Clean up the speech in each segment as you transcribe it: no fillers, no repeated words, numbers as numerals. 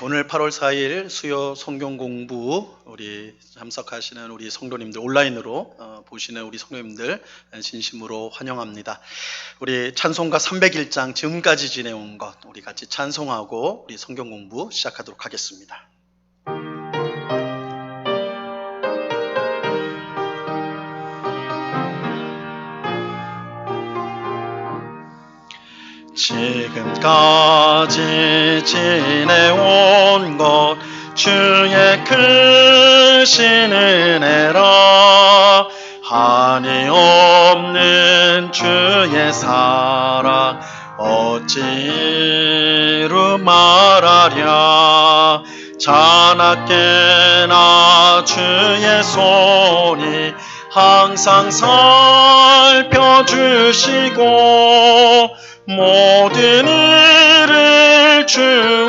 오늘 8월 4일 수요 성경 공부 우리 참석하시는 우리 성도님들 온라인으로 보시는 우리 성도님들 진심으로 환영합니다. 우리 찬송가 301장 지금까지 지내온 것 우리 같이 찬송하고 우리 성경 공부 시작하도록 하겠습니다. 지금까지 지내온 것 주의 크신 은혜라 한이 없는 주의 사랑 어찌 이루 말하랴 자나깨나 주의 손이 항상 살펴주시고 모든 일을 주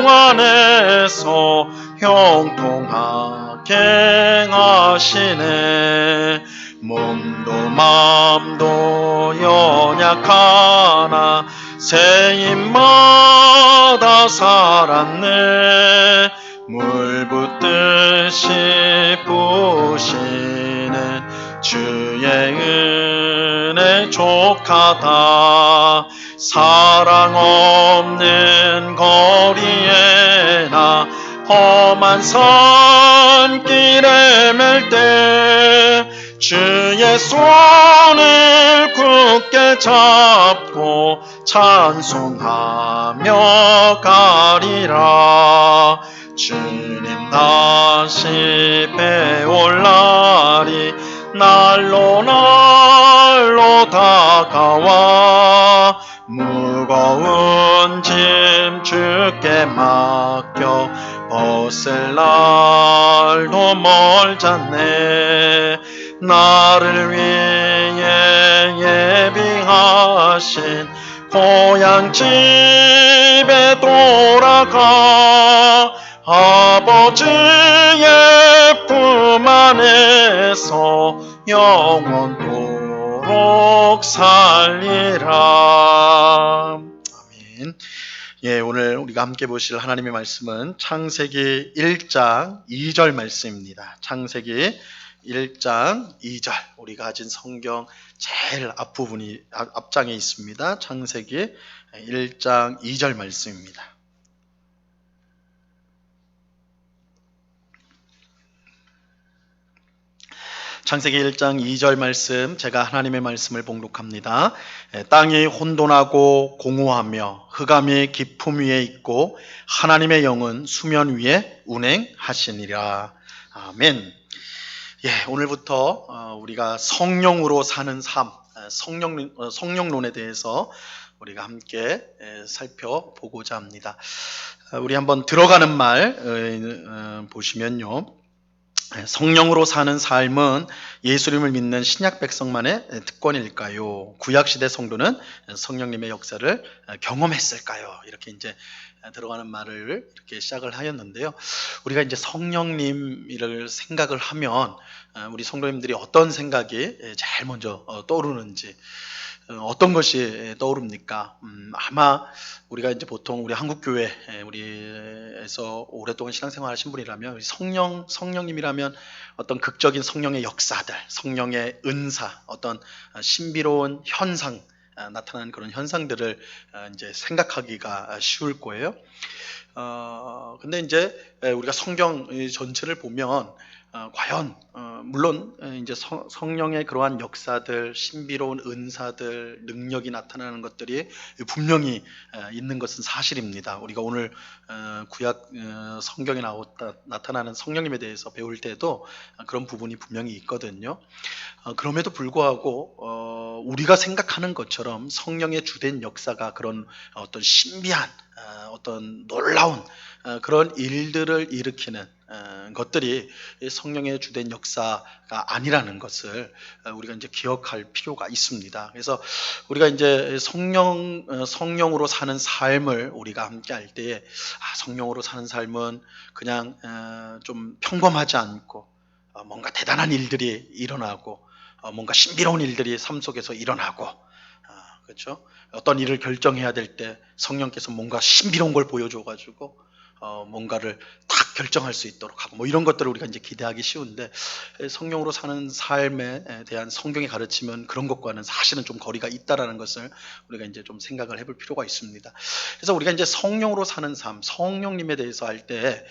안에서 형통하게 하시네 몸도 마음도 연약하나 새입마다 살았네 물 붓듯이 부시는 주의 은혜 족하다 사랑 없는 거리에나 험한 산길에 맬 때 주의 손을 굳게 잡고 찬송하며 가리라 주님 다시 배올 날이 날로 다가와 무거운 짐 주께 맡겨 벗을 날도 멀잖네 나를 위해 예비하신 고향 집에 돌아가 아버지의 품 안에서 영원토록 살리라. 아멘. 오늘 우리가 함께 보실 하나님의 말씀은 창세기 1장 2절 말씀입니다. 창세기 1장 2절 우리가 가진 성경 제일 앞부분이 앞장에 있습니다. 창세기 1장 2절 말씀입니다. 창세기 1장 2절 말씀 제가 하나님의 말씀을 봉독합니다. 땅이 혼돈하고 공허하며 흑암이 깊음 위에 있고 하나님의 영은 수면 위에 운행하시니라. 아멘. 오늘부터 우리가 성령으로 사는 삶, 성령론에 대해서 우리가 함께 살펴보고자 합니다. 우리 한번 들어가는 말 보시면요. 성령으로 사는 삶은 예수님을 믿는 신약 백성만의 특권일까요? 구약시대 성도는 성령님의 역사를 경험했을까요? 이렇게 이제 들어가는 말을 이렇게 시작을 하였는데요. 우리가 이제 성령님을 생각을 하면 우리 성도님들이 어떤 생각이 제일 먼저 떠오르는지 어떤 것이 떠오릅니까? 아마 우리가 이제 보통 우리 한국교회 우리에서 오랫동안 신앙생활 하신 분이라면 성령님이라면 어떤 극적인 성령의 역사들, 성령의 은사, 어떤 신비로운 현상 나타나는 그런 현상들을 이제 생각하기가 쉬울 거예요. 근데 이제 우리가 성경 전체를 보면 과연 물론 이제 성령의 그러한 역사들, 신비로운 은사들, 능력이 나타나는 것들이 분명히 있는 것은 사실입니다. 우리가 오늘 구약 성경에 나타나는 성령님에 대해서 배울 때도 그런 부분이 분명히 있거든요. 그럼에도 불구하고 우리가 생각하는 것처럼 성령의 주된 역사가 그런 어떤 신비한 어떤 놀라운 그런 일들을 일으키는 것들이 성령의 주된 역사가 아니라는 것을 우리가 이제 기억할 필요가 있습니다. 그래서 우리가 이제 성령으로 사는 삶을 우리가 함께 할 때에 성령으로 사는 삶은 그냥 좀 평범하지 않고 뭔가 대단한 일들이 일어나고 뭔가 신비로운 일들이 삶 속에서 일어나고 그렇죠? 어떤 일을 결정해야 될 때 성령께서 뭔가 신비로운 걸 보여줘가지고 뭔가를 딱 결정할 수 있도록 하고 뭐 이런 것들을 우리가 이제 기대하기 쉬운데 성령으로 사는 삶에 대한 성경의 가르침은 그런 것과는 사실은 좀 거리가 있다라는 것을 우리가 이제 좀 생각을 해볼 필요가 있습니다. 그래서 우리가 이제 성령으로 사는 삶, 성령님에 대해서 할 때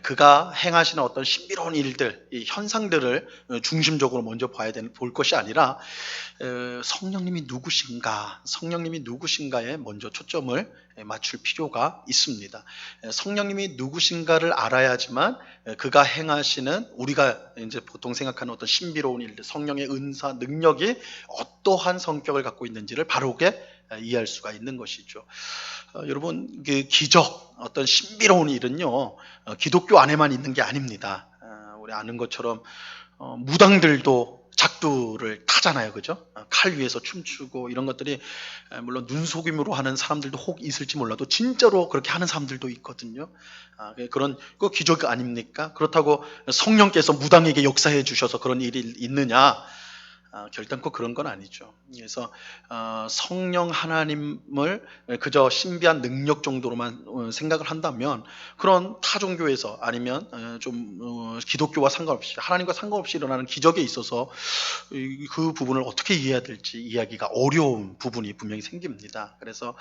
그가 행하시는 어떤 신비로운 일들, 이 현상들을 중심적으로 먼저 볼 것이 아니라 성령님이 누구신가, 성령님이 누구신가에 먼저 초점을 맞출 필요가 있습니다. 성령님이 누구신가를 알아야지만 그가 행하시는 우리가 이제 보통 생각하는 어떤 신비로운 일들, 성령의 은사, 능력이 어떠한 성격을 갖고 있는지를 바로게 이해할 수가 있는 것이죠. 여러분, 그 기적, 어떤 신비로운 일은요, 기독교 안에만 있는 게 아닙니다. 우리 아는 것처럼 무당들도 작두를 타잖아요, 그죠? 칼 위에서 춤추고 이런 것들이 물론 눈속임으로 하는 사람들도 혹 있을지 몰라도 진짜로 그렇게 하는 사람들도 있거든요. 그런 그 기적 아닙니까? 그렇다고 성령께서 무당에게 역사해 주셔서 그런 일이 있느냐? 결단코 그런 건 아니죠. 그래서 성령 하나님을 그저 신비한 능력 정도로만 생각을 한다면 그런 타 종교에서 아니면 좀 기독교와 상관없이 하나님과 상관없이 일어나는 기적에 있어서 그 부분을 어떻게 이해해야 될지 이해하기가 어려운 부분이 분명히 생깁니다. 그래서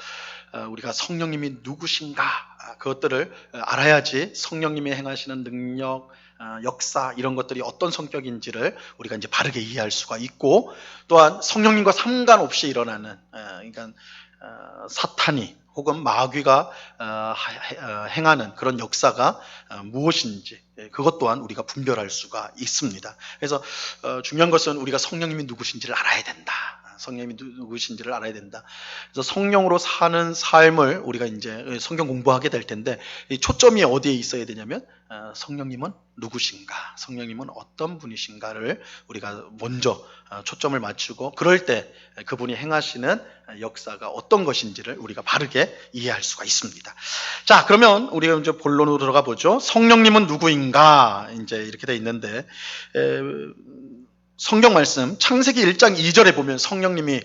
우리가 성령님이 누구신가 그것들을 알아야지 성령님이 행하시는 능력, 역사 이런 것들이 어떤 성격인지를 우리가 이제 바르게 이해할 수가 있고 또한 성령님과 상관없이 일어나는 그러니까 사탄이 혹은 마귀가 행하는 그런 역사가 무엇인지 그것 또한 우리가 분별할 수가 있습니다. 그래서 중요한 것은 우리가 성령님이 누구신지를 알아야 된다. 성령님이 누구신지를 알아야 된다. 그래서 성령으로 사는 삶을 우리가 이제 성경 공부하게 될 텐데 이 초점이 어디에 있어야 되냐면 성령님은 누구신가, 성령님은 어떤 분이신가를 우리가 먼저 초점을 맞추고 그럴 때 그분이 행하시는 역사가 어떤 것인지를 우리가 바르게 이해할 수가 있습니다. 자, 그러면 우리가 이제 본론으로 들어가 보죠. 성령님은 누구인가 이제 이렇게 돼 있는데. 성경 말씀 창세기 1장 2절에 보면 성령님이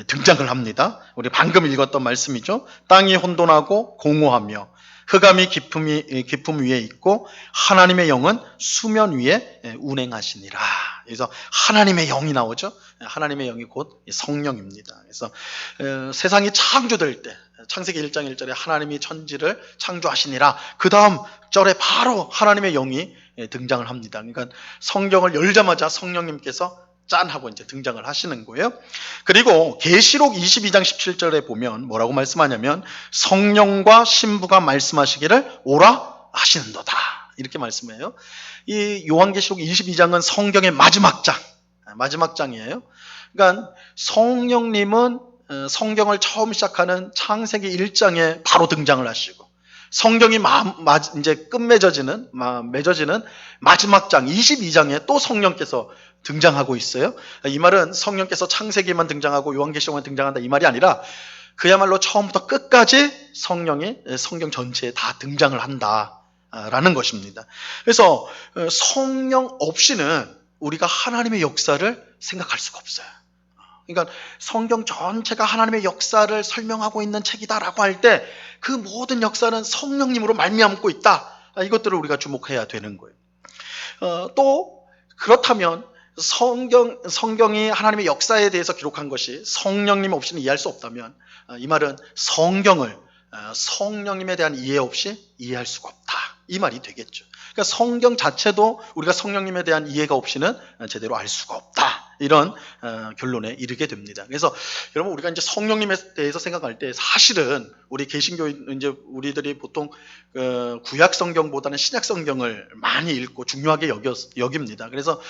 등장을 합니다. 우리 방금 읽었던 말씀이죠. 땅이 혼돈하고 공허하며 흑암이 깊음 위에 있고 하나님의 영은 수면 위에 운행하시니라. 그래서 하나님의 영이 나오죠. 하나님의 영이 곧 성령입니다. 그래서 세상이 창조될 때 창세기 1장 1절에 하나님이 천지를 창조하시니라. 그 다음 절에 바로 하나님의 영이 등장을 합니다. 그러니까 성경을 열자마자 성령님께서 짠 하고 이제 등장을 하시는 거예요. 그리고 계시록 22장 17절에 보면 뭐라고 말씀하냐면 성령과 신부가 말씀하시기를 오라 하시는도다. 이렇게 말씀해요. 이 요한계시록 22장은 성경의 마지막 장이에요. 그러니까 성령님은 성경을 처음 시작하는 창세기 1장에 바로 등장을 하시고 성경이 이제 맺어지는 마지막 장 22장에 또 성령께서 등장하고 있어요. 이 말은 성령께서 창세기만 등장하고 요한계시록만 등장한다 이 말이 아니라 그야말로 처음부터 끝까지 성령이 성경 전체에 다 등장을 한다라는 것입니다. 그래서 성령 없이는 우리가 하나님의 역사를 생각할 수가 없어요. 그러니까 성경 전체가 하나님의 역사를 설명하고 있는 책이다라고 할 때 그 모든 역사는 성령님으로 말미암고 있다. 이것들을 우리가 주목해야 되는 거예요. 또 그렇다면 성경이 하나님의 역사에 대해서 기록한 것이 성령님 없이는 이해할 수 없다면 이 말은 성경을 성령님에 대한 이해 없이 이해할 수가 없다. 이 말이 되겠죠. 그러니까 성경 자체도 우리가 성령님에 대한 이해가 없이는 제대로 알 수가 없다. 이런 결론에 이르게 됩니다. 그래서 여러분 우리가 이제 성령님에 대해서 생각할 때 사실은 우리 개신교 이제 우리들이 보통 구약 성경보다는 신약 성경을 많이 읽고 중요하게 여깁니다. 그래서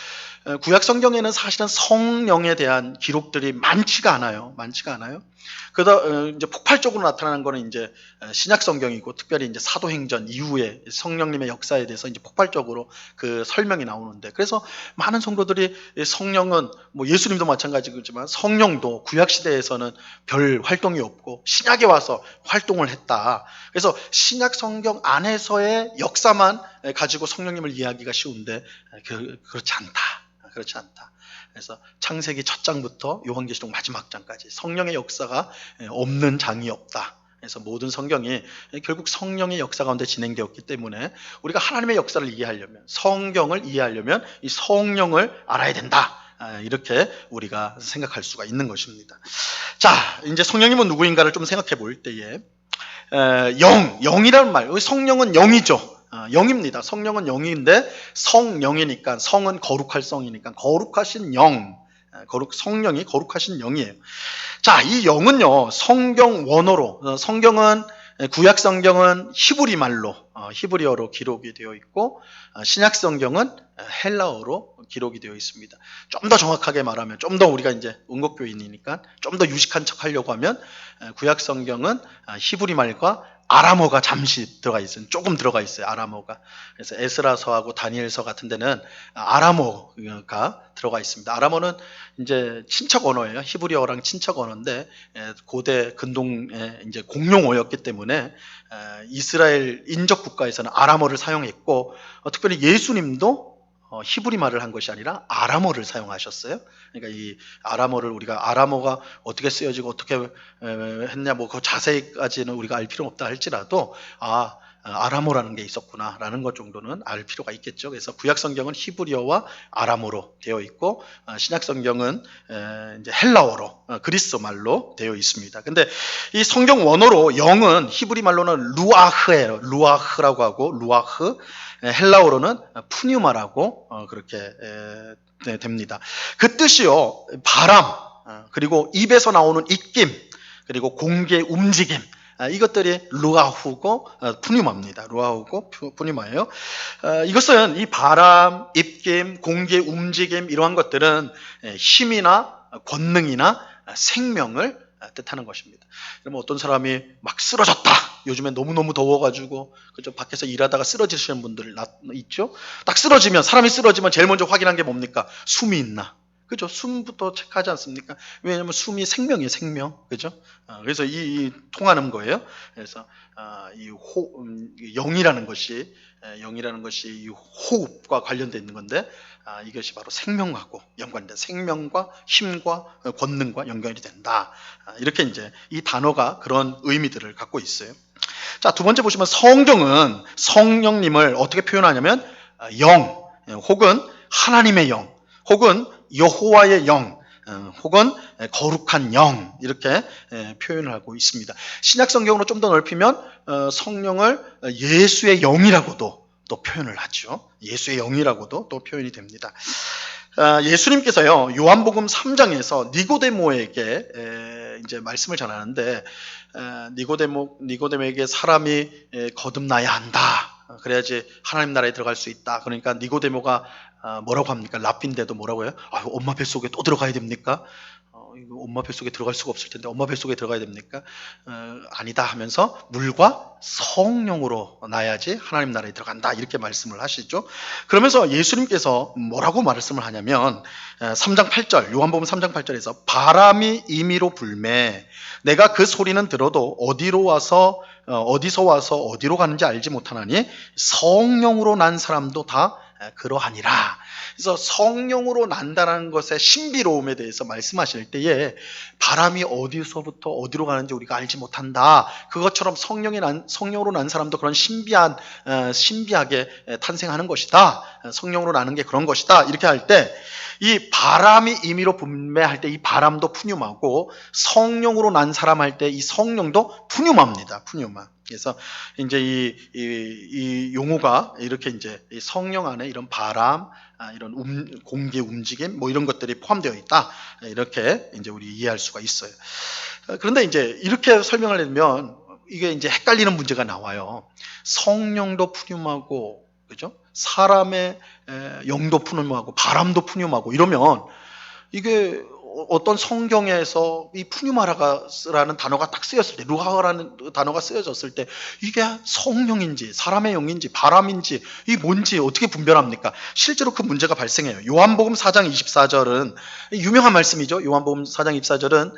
구약 성경에는 사실은 성령에 대한 기록들이 많지가 않아요. 그러다 이제 폭발적으로 나타나는 거는 이제 신약 성경이고 특별히 이제 사도행전 이후에 성령님의 역사에 대해서 이제 폭발적으로 그 설명이 나오는데 그래서 많은 성도들이 성령은 뭐 예수님도 마찬가지지만 성령도 구약 시대에서는 별 활동이 없고 신약에 와서 활동을 했다. 그래서 신약 성경 안에서의 역사만 가지고 성령님을 이해하기가 쉬운데 그렇지 않다. 그래서 창세기 첫 장부터 요한계시록 마지막 장까지 성령의 역사가 없는 장이 없다. 그래서 모든 성경이 결국 성령의 역사 가운데 진행되었기 때문에 우리가 하나님의 역사를 이해하려면, 성경을 이해하려면 이 성령을 알아야 된다. 이렇게 우리가 생각할 수가 있는 것입니다. 자, 이제 성령님은 누구인가를 좀 생각해 볼 때에 영이라는 말, 성령은 영이죠. 영입니다. 성령은 영인데 성령이니까, 성은 거룩할 성이니까 거룩하신 영, 성령이 거룩하신 영이에요. 자, 이 영은요, 성경 원어로, 성경은, 구약 성경은 히브리 말로, 히브리어로 기록이 되어 있고, 신약 성경은 헬라어로 기록이 되어 있습니다. 좀 더 정확하게 말하면, 좀 더 우리가 이제 원국교인이니까 좀 더 유식한 척 하려고 하면, 구약 성경은 히브리 말과 아람어가 잠시 들어가 있어요. 조금 들어가 있어요. 아람어가. 그래서 에스라서하고 다니엘서 같은 데는 아람어가 들어가 있습니다. 아람어는 이제 친척 언어예요. 히브리어랑 친척 언어인데 고대 근동의 이제 공용어였기 때문에 이스라엘 인접 국가에서는 아람어를 사용했고 특별히 예수님도 히브리 말을 한 것이 아니라 아람어를 사용하셨어요. 그러니까 이 아람어를 우리가 아람어가 어떻게 쓰여지고 어떻게 했냐 뭐 그 자세히까지는 우리가 알 필요는 없다 할지라도 아람어라는 게 있었구나라는 것 정도는 알 필요가 있겠죠. 그래서 구약 성경은 히브리어와 아람어로 되어 있고 신약 성경은 이제 헬라어로 그리스 말로 되어 있습니다. 근데 이 성경 원어로 영은 히브리 말로는 루아흐예요. 루아흐라고 하고 루아흐 헬라어로는 푸뉴마라고 그렇게 됩니다. 그 뜻이요 바람 그리고 입에서 나오는 입김 그리고 공기의 움직임 이것들이 루아후고 푸뉴마입니다. 루아후고 푸뉴마예요. 이것은 이 바람, 입김, 공기의 움직임 이러한 것들은 힘이나 권능이나 생명을 뜻하는 것입니다. 그러면 어떤 사람이 막 쓰러졌다. 요즘에 너무너무 더워가지고 그죠? 밖에서 일하다가 쓰러지시는 분들 있죠? 딱 쓰러지면 사람이 쓰러지면 제일 먼저 확인한 게 뭡니까? 숨이 있나? 그죠? 숨부터 체크하지 않습니까? 왜냐하면 숨이 생명이에요, 생명. 그죠? 그래서 이 통하는 거예요. 그래서 영이라는 것이 이 호흡과 관련되어 있는 건데 이것이 바로 생명하고 연관된 생명과 힘과 권능과 연결이 된다. 이렇게 이제 이 단어가 그런 의미들을 갖고 있어요. 자, 두 번째 보시면 성경은 성령님을 어떻게 표현하냐면 영 혹은 하나님의 영 혹은 여호와의 영 혹은 거룩한 영 이렇게 표현을 하고 있습니다. 신약 성경으로 좀 더 넓히면 성령을 예수의 영이라고도 또 표현을 하죠. 예수의 영이라고도 또 표현이 됩니다. 예수님께서요 요한복음 3장에서 니고데모에게 이제 말씀을 전하는데 니고데모에게 사람이 거듭나야 한다. 그래야지 하나님 나라에 들어갈 수 있다. 그러니까 니고데모가 뭐라고 합니까? 랍빈데도 뭐라고 해요? 엄마 뱃속에 또 들어가야 됩니까? 엄마 뱃속에 들어갈 수가 없을 텐데 엄마 뱃속에 들어가야 됩니까? 아니다 하면서 물과 성령으로 나야지 하나님 나라에 들어간다 이렇게 말씀을 하시죠. 그러면서 예수님께서 뭐라고 말씀을 하냐면 3장 8절 요한복음 3장 8절에서 바람이 임의로 불매 내가 그 소리는 들어도 어디서 와서 어디로 가는지 알지 못하나니 성령으로 난 사람도 다 그러하니라. 그래서 성령으로 난다는 것의 신비로움에 대해서 말씀하실 때에 바람이 어디서부터 어디로 가는지 우리가 알지 못한다. 그것처럼 성령으로 난 사람도 그런 신비하게 탄생하는 것이다. 성령으로 나는 게 그런 것이다. 이렇게 할 때 이 바람이 임의로 분매할 때 이 바람도 푸뉴마고 성령으로 난 사람 할 때 이 성령도 푸뉴마입니다. 푸뉴마. 그래서 이제 이 용어가 이렇게 이제 성령 안에 이런 바람, 이런 공기의 움직임, 뭐 이런 것들이 포함되어 있다. 이렇게 이제 우리 이해할 수가 있어요. 그런데 이제 이렇게 설명을 하면 이게 이제 헷갈리는 문제가 나와요. 성령도 푸뉴마고, 그죠? 사람의 영도 푸뉴마고, 바람도 푸뉴마고 이러면 이게 어떤 성경에서 이 푸뉴마라는 단어가 딱 쓰였을 때, 루하라는 단어가 쓰여졌을 때 이게 성령인지 사람의 영인지 바람인지 이 뭔지 어떻게 분별합니까? 실제로 그 문제가 발생해요. 요한복음 4장 24절은 유명한 말씀이죠. 요한복음 4장 24절은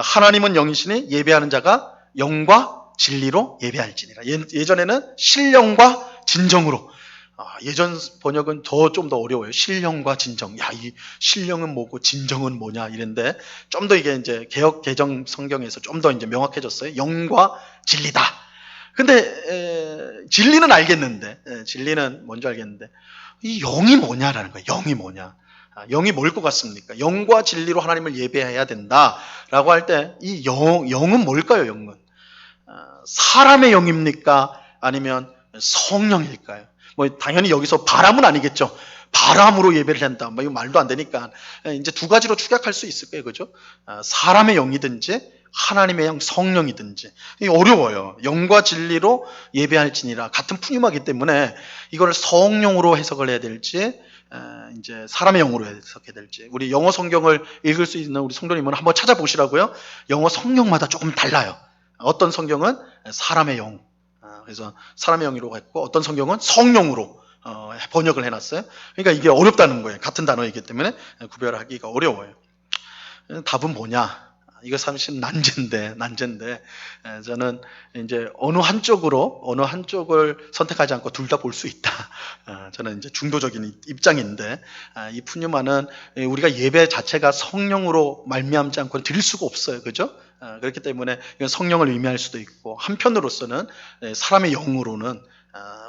하나님은 영이시니 예배하는 자가 영과 진리로 예배할지니라. 예전에는 신령과 진정으로 예전 번역은 좀 더 어려워요. 신령과 진정. 야, 이 신령은 뭐고 진정은 뭐냐 이런데 좀 더 이게 이제 개역 개정 성경에서 좀 더 이제 명확해졌어요. 영과 진리다. 근데 진리는 알겠는데, 진리는 뭔지 알겠는데 이 영이 뭐냐라는 거예요. 영이 뭐냐? 영이 뭘 것 같습니까? 영과 진리로 하나님을 예배해야 된다라고 할 때 이 영은 뭘까요? 영은 사람의 영입니까? 아니면 성령일까요? 뭐 당연히 여기서 바람은 아니겠죠. 바람으로 예배를 한다. 뭐 이거 말도 안 되니까 이제 두 가지로 축약할 수 있을 거예요, 그죠? 사람의 영이든지 하나님의 영, 성령이든지 이게 어려워요. 영과 진리로 예배할지니라 같은 푸념하기 때문에 이걸 성령으로 해석을 해야 될지 이제 사람의 영으로 해석해야 될지 우리 영어 성경을 읽을 수 있는 우리 성도님은 한번 찾아보시라고요. 영어 성경마다 조금 달라요. 어떤 성경은 사람의 영, 그래서 사람의 영으로 했고 어떤 성경은 성령으로 번역을 해놨어요. 그러니까 이게 어렵다는 거예요. 같은 단어이기 때문에 구별하기가 어려워요. 답은 뭐냐? 이거 사실 난제인데 저는 이제 어느 한쪽을 선택하지 않고 둘 다 볼 수 있다. 저는 이제 중도적인 입장인데 이 푸뉴마는 우리가 예배 자체가 성령으로 말미암지 않고 드릴 수가 없어요, 그죠? 그렇기 때문에 이건 성령을 의미할 수도 있고 한편으로서는 사람의 영으로는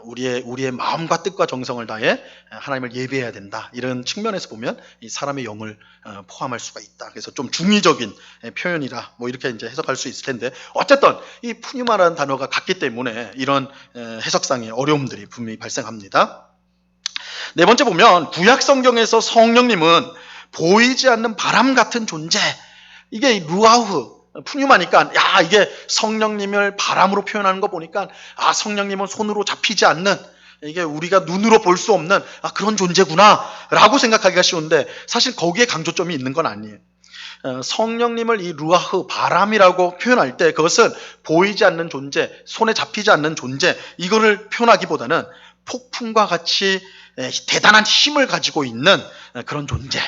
우리의 마음과 뜻과 정성을 다해 하나님을 예배해야 된다. 이런 측면에서 보면 이 사람의 영을 포함할 수가 있다. 그래서 좀 중의적인 표현이라 뭐 이렇게 이제 해석할 수 있을 텐데 어쨌든 이 푸뉴마라는 단어가 같기 때문에 이런 해석상의 어려움들이 분명히 발생합니다. 네 번째 보면 구약 성경에서 성령님은 보이지 않는 바람 같은 존재. 이게 루아흐 푸뉴마니까 야 이게 성령님을 바람으로 표현하는 거 보니까 성령님은 손으로 잡히지 않는 이게 우리가 눈으로 볼 수 없는 그런 존재구나 라고 생각하기가 쉬운데 사실 거기에 강조점이 있는 건 아니에요. 성령님을 이 루아흐 바람이라고 표현할 때 그것은 보이지 않는 존재, 손에 잡히지 않는 존재 이거를 표현하기보다는 폭풍과 같이 대단한 힘을 가지고 있는 그런 존재.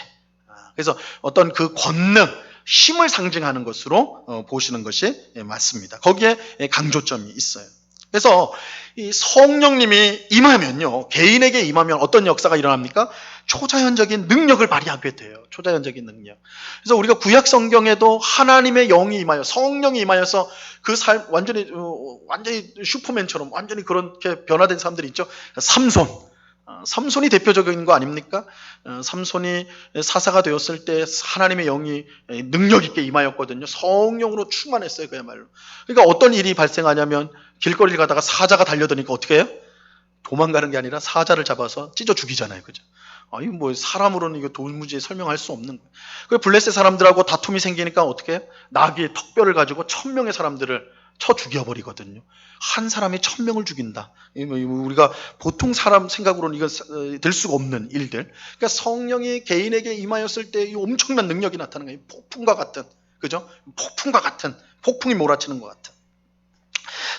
그래서 어떤 그 권능 힘을 상징하는 것으로 보시는 것이 맞습니다. 거기에 강조점이 있어요. 그래서 이 성령님이 임하면요, 개인에게 임하면 어떤 역사가 일어납니까? 초자연적인 능력을 발휘하게 돼요. 초자연적인 능력. 그래서 우리가 구약 성경에도 하나님의 영이 임하여 성령이 임하여서 그 삶 완전히 슈퍼맨처럼 완전히 그렇게 변화된 사람들이 있죠. 삼손이 대표적인 거 아닙니까? 삼손이 사사가 되었을 때 하나님의 영이 능력 있게 임하였거든요. 성령으로 충만했어요, 그야말로. 그러니까 어떤 일이 발생하냐면 길거리를 가다가 사자가 달려드니까 어떻게 해요? 도망가는 게 아니라 사자를 잡아서 찢어 죽이잖아요, 그죠? 이거 뭐 사람으로는 이거 도무지 설명할 수 없는 거예요. 그 블레셋 사람들하고 다툼이 생기니까 어떻게 해요? 나귀의 턱뼈를 가지고 1000명의 사람들을 쳐 죽여버리거든요. 한 사람이 1000명을 죽인다. 우리가 보통 사람 생각으로는 이거 될 수가 없는 일들. 그러니까 성령이 개인에게 임하였을 때 이 엄청난 능력이 나타나는 거예요. 폭풍과 같은, 그죠? 폭풍과 같은, 폭풍이 몰아치는 것 같은.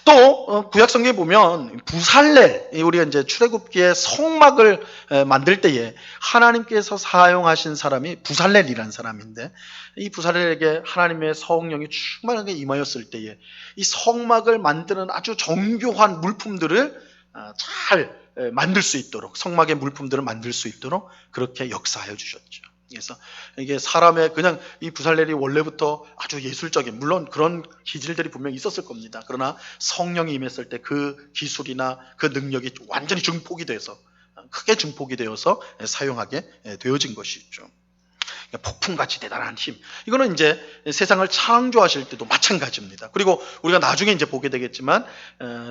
또 구약 성경에 보면 부살렐, 우리가 이제 출애굽기에 성막을 만들 때에 하나님께서 사용하신 사람이 부살렐이라는 사람인데 이 부살렐에게 하나님의 성령이 충만하게 임하였을 때에 이 성막을 만드는 아주 정교한 물품들을 잘 만들 수 있도록 성막의 물품들을 만들 수 있도록 그렇게 역사하여 주셨죠. 그래서 이게 사람의 그냥 이 부살렐이 원래부터 아주 예술적인 물론 그런 기질들이 분명히 있었을 겁니다. 그러나 성령이 임했을 때 그 기술이나 그 능력이 완전히 증폭이 돼서 크게 증폭이 되어서 사용하게 되어진 것이죠. 폭풍같이 대단한 힘. 이거는 이제 세상을 창조하실 때도 마찬가지입니다. 그리고 우리가 나중에 이제 보게 되겠지만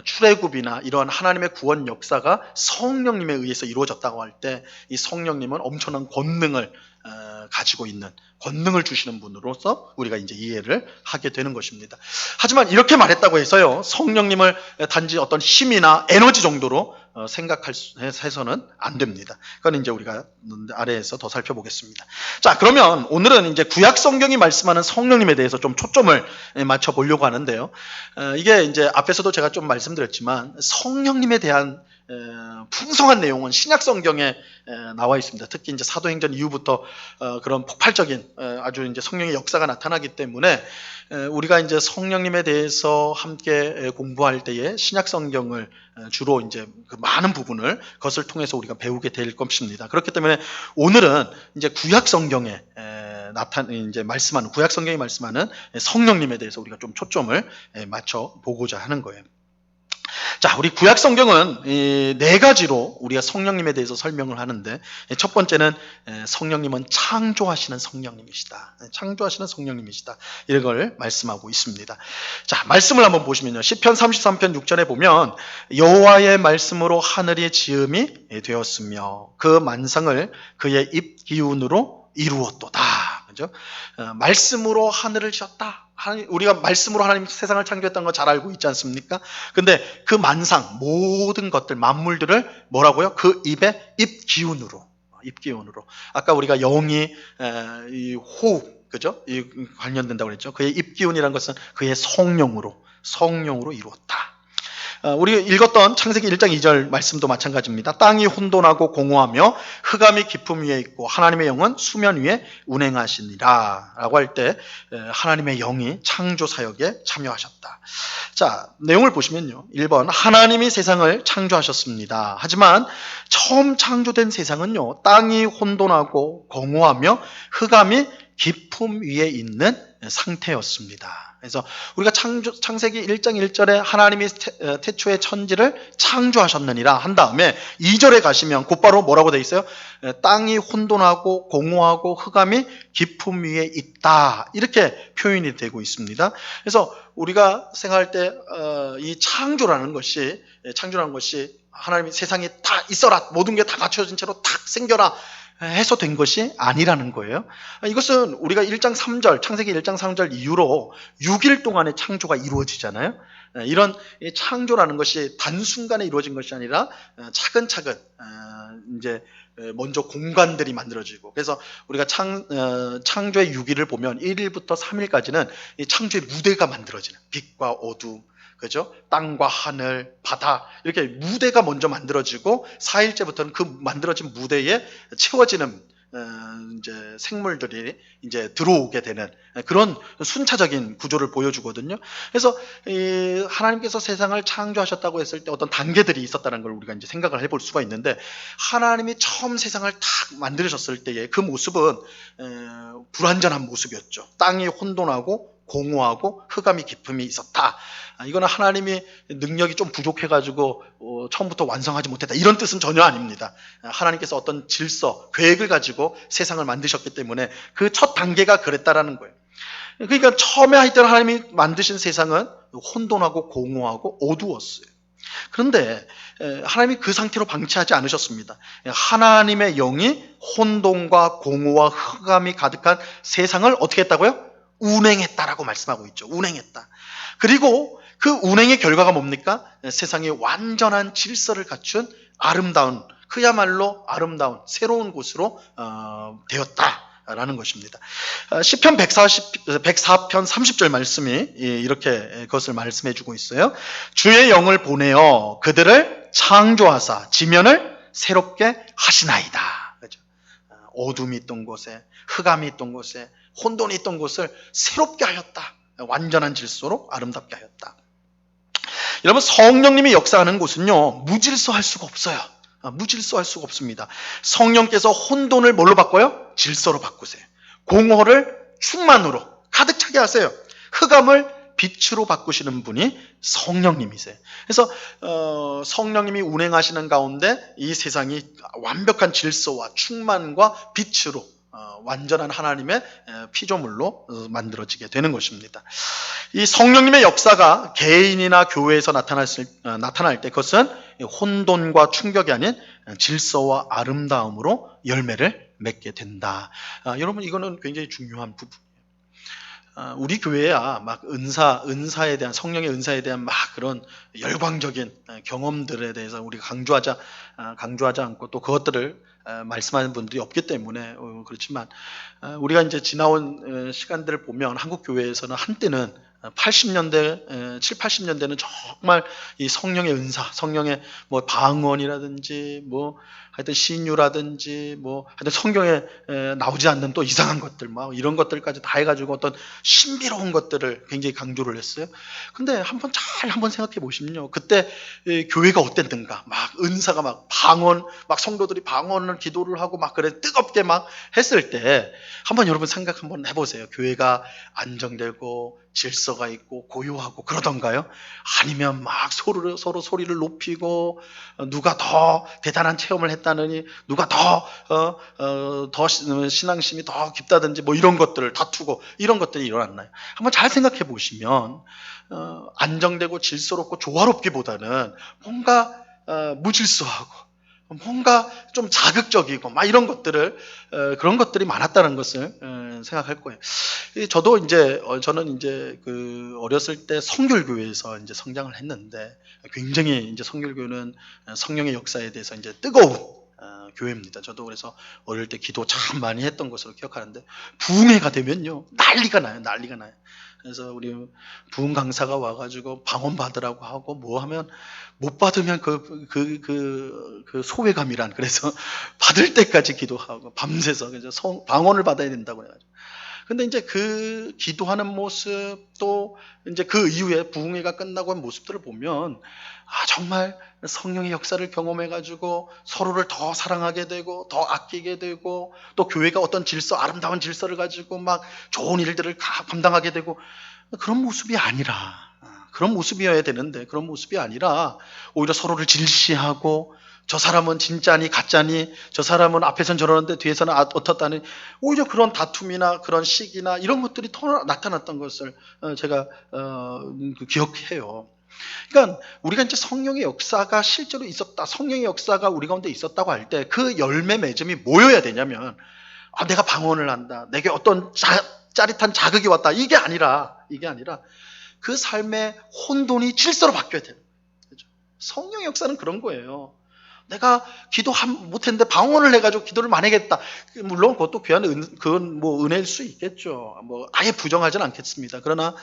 출애굽이나 이러한 하나님의 구원 역사가 성령님에 의해서 이루어졌다고 할 때 이 성령님은 엄청난 권능을 가지고 있는 권능을 주시는 분으로서 우리가 이제 이해를 하게 되는 것입니다. 하지만 이렇게 말했다고 해서요 성령님을 단지 어떤 힘이나 에너지 정도로 생각해서는 안 됩니다. 그건 이제 우리가 아래에서 더 살펴보겠습니다. 자, 그러면 오늘은 이제 구약 성경이 말씀하는 성령님에 대해서 좀 초점을 맞춰 보려고 하는데요. 이게 이제 앞에서도 제가 좀 말씀드렸지만 성령님에 대한 풍성한 내용은 신약 성경에 나와 있습니다. 특히 이제 사도행전 이후부터 그런 폭발적인 아주 이제 성령의 역사가 나타나기 때문에 우리가 이제 성령님에 대해서 함께 공부할 때에 신약 성경을 주로 이제 그 많은 부분을 그것을 통해서 우리가 배우게 될 것입니다. 그렇기 때문에 오늘은 이제 구약 성경에 이제 말씀하는 구약 성경이 말씀하는 성령님에 대해서 우리가 좀 초점을 맞춰 보고자 하는 거예요. 자, 우리 구약 성경은 네 가지로 우리가 성령님에 대해서 설명을 하는데, 첫 번째는 성령님은 창조하시는 성령님이시다. 창조하시는 성령님이시다. 이런 걸 말씀하고 있습니다. 자, 말씀을 한번 보시면요. 시편 33편 6절에 보면 여호와의 말씀으로 하늘이 지음이 되었으며 그 만상을 그의 입 기운으로 이루었도다. 그죠? 말씀으로 하늘을 지었다. 우리가 말씀으로 하나님 세상을 창조했다는 거 잘 알고 있지 않습니까? 근데 그 만상, 모든 것들, 만물들을 뭐라고요? 그 입의 입 기운으로. 아까 우리가 영이 이 호흡, 그죠? 이 관련된다고 그랬죠. 그의 입 기운이라는 것은 그의 성령으로 이루었다. 우리 읽었던 창세기 1장 2절 말씀도 마찬가지입니다. 땅이 혼돈하고 공허하며 흑암이 깊음 위에 있고 하나님의 영은 수면 위에 운행하시니라 라고 할 때 하나님의 영이 창조 사역에 참여하셨다. 자, 내용을 보시면요. 1번 하나님이 세상을 창조하셨습니다. 하지만 처음 창조된 세상은요. 땅이 혼돈하고 공허하며 흑암이 깊음 위에 있는 상태였습니다. 그래서 우리가 창세기 1장 1절에 하나님이 태초에 천지를 창조하셨느니라 한 다음에 2절에 가시면 곧바로 뭐라고 되어 있어요? 땅이 혼돈하고 공허하고 흑암이 깊음 위에 있다. 이렇게 표현이 되고 있습니다. 그래서 우리가 생각할 때 이 창조라는 것이 하나님이 세상에 다 있어라, 모든 게 다 갖춰진 채로 탁 생겨라 해서 된 것이 아니라는 거예요. 이것은 우리가 1장 3절, 창세기 1장 3절 이후로 6일 동안의 창조가 이루어지잖아요. 이런 창조라는 것이 단순간에 이루어진 것이 아니라 차근차근 이제 먼저 공간들이 만들어지고, 그래서 우리가 창조의 6일을 보면 1일부터 3일까지는 이 창조의 무대가 만들어지는, 빛과 어둠, 그죠? 땅과 하늘, 바다, 이렇게 무대가 먼저 만들어지고 4일째부터는 그 만들어진 무대에 채워지는 이제 생물들이 이제 들어오게 되는 그런 순차적인 구조를 보여주거든요. 그래서 하나님께서 세상을 창조하셨다고 했을 때 어떤 단계들이 있었다는 걸 우리가 이제 생각을 해볼 수가 있는데, 하나님이 처음 세상을 탁 만드셨을 때의 그 모습은 불완전한 모습이었죠. 땅이 혼돈하고 공허하고 흑암이 깊음이 있었다. 이거는 하나님이 능력이 좀 부족해가지고 처음부터 완성하지 못했다, 이런 뜻은 전혀 아닙니다. 하나님께서 어떤 질서, 계획을 가지고 세상을 만드셨기 때문에 그 첫 단계가 그랬다라는 거예요. 그러니까 처음에 하여튼 하나님이 만드신 세상은 혼돈하고 공허하고 어두웠어요. 그런데 하나님이 그 상태로 방치하지 않으셨습니다. 하나님의 영이 혼돈과 공허와 흑암이 가득한 세상을 어떻게 했다고요? 운행했다라고 말씀하고 있죠. 운행했다. 그리고 그 운행의 결과가 뭡니까? 세상에 완전한 질서를 갖춘 아름다운, 그야말로 아름다운 새로운 곳으로 되었다라는 것입니다. 시편 104편 30절 말씀이 이렇게 그것을 말씀해 주고 있어요. 주의 영을 보내어 그들을 창조하사 지면을 새롭게 하시나이다. 그렇죠? 어둠이 있던 곳에, 흑암이 있던 곳에, 혼돈이 있던 곳을 새롭게 하였다. 완전한 질서로 아름답게 하였다. 여러분, 성령님이 역사하는 곳은요, 무질서할 수가 없어요. 무질서할 수가 없습니다. 성령께서 혼돈을 뭘로 바꿔요? 질서로 바꾸세요. 공허를 충만으로 가득 차게 하세요. 흑암을 빛으로 바꾸시는 분이 성령님이세요. 그래서 성령님이 운행하시는 가운데 이 세상이 완벽한 질서와 충만과 빛으로 완전한 하나님의 피조물로 만들어지게 되는 것입니다. 이 성령님의 역사가 개인이나 교회에서 나타날 때 그것은 혼돈과 충격이 아닌 질서와 아름다움으로 열매를 맺게 된다. 여러분, 이거는 굉장히 중요한 부분이에요. 우리 교회야 막 은사에 대한, 성령의 은사에 대한 막 그런 열광적인 경험들에 대해서 우리가 강조하지 않고 또 그것들을 말씀하는 분들이 없기 때문에 그렇지만, 우리가 이제 지나온 시간들을 보면 한국 교회에서는 한때는 80년대, 7, 80년대는 정말 이 성령의 은사, 성령의 뭐 방언이라든지 뭐 하여튼 신유라든지 뭐 하여튼 성경에 나오지 않는 또 이상한 것들 막 이런 것들까지 다 해가지고 어떤 신비로운 것들을 굉장히 강조를 했어요. 근데 한번 생각해 보시면요. 그때 교회가 어땠는가? 막 은사가 막 방언, 막 성도들이 방언을 기도를 하고 막 그래 뜨겁게 막 했을 때 한번 여러분 생각 한번 해보세요. 교회가 안정되고 질서가 있고 고요하고 그러던가요? 아니면 막 서로 소리를 높이고 누가 더 대단한 체험을 했다느니 누가 더 신앙심이 더 깊다든지 뭐 이런 것들을 다투고 이런 것들이 일어났나요? 한번 잘 생각해 보시면 안정되고 질서롭고 조화롭기보다는 뭔가 무질서하고 뭔가 좀 자극적이고 막 이런 것들을 그런 것들이 많았다는 것을 생각할 거예요. 저는 이제 그 어렸을 때 성결교회에서 이제 성장을 했는데 굉장히 이제 성결교회는 성령의 역사에 대해서 이제 뜨거운 교회입니다. 저도 그래서 어릴 때 기도 참 많이 했던 것으로 기억하는데 부흥회가 되면요 난리가 나요. 그래서 우리 부흥 강사가 와가지고 방언 받으라고 하고 뭐 하면 못 받으면 그 소외감이란 그래서 받을 때까지 기도하고 밤새서 그래서 방언을 받아야 된다고 해가지고. 근데 이제 그 기도하는 모습 또 이제 그 이후에 부흥회가 끝나고 한 모습들을 보면 정말 성령의 역사를 경험해가지고 서로를 더 사랑하게 되고 더 아끼게 되고 또 교회가 어떤 아름다운 질서를 가지고 막 좋은 일들을 감당하게 되고 그런 모습이 아니라 그런 모습이어야 되는데 그런 모습이 아니라 오히려 서로를 질시하고 저 사람은 진짜니 가짜니 저 사람은 앞에선 저러는데 뒤에서는 어떻다니 오히려 그런 다툼이나 그런 시기나 이런 것들이 더 나타났던 것을 제가 기억해요. 그러니까 우리가 이제 성령의 역사가 실제로 있었다, 성령의 역사가 우리 가운데 있었다고 할 때 그 열매 맺음이 뭐여야 되냐면 내가 방언을 한다, 내게 어떤 짜릿한 자극이 왔다 이게 아니라 그 삶의 혼돈이 질서로 바뀌어야 돼요. 그렇죠? 성령의 역사는 그런 거예요. 내가 기도 못했는데 방언을 해가지고 기도를 많이 하겠다. 물론 그것도 그건 뭐 은혜일 수 있겠죠. 뭐 아예 부정하진 않겠습니다. 그러나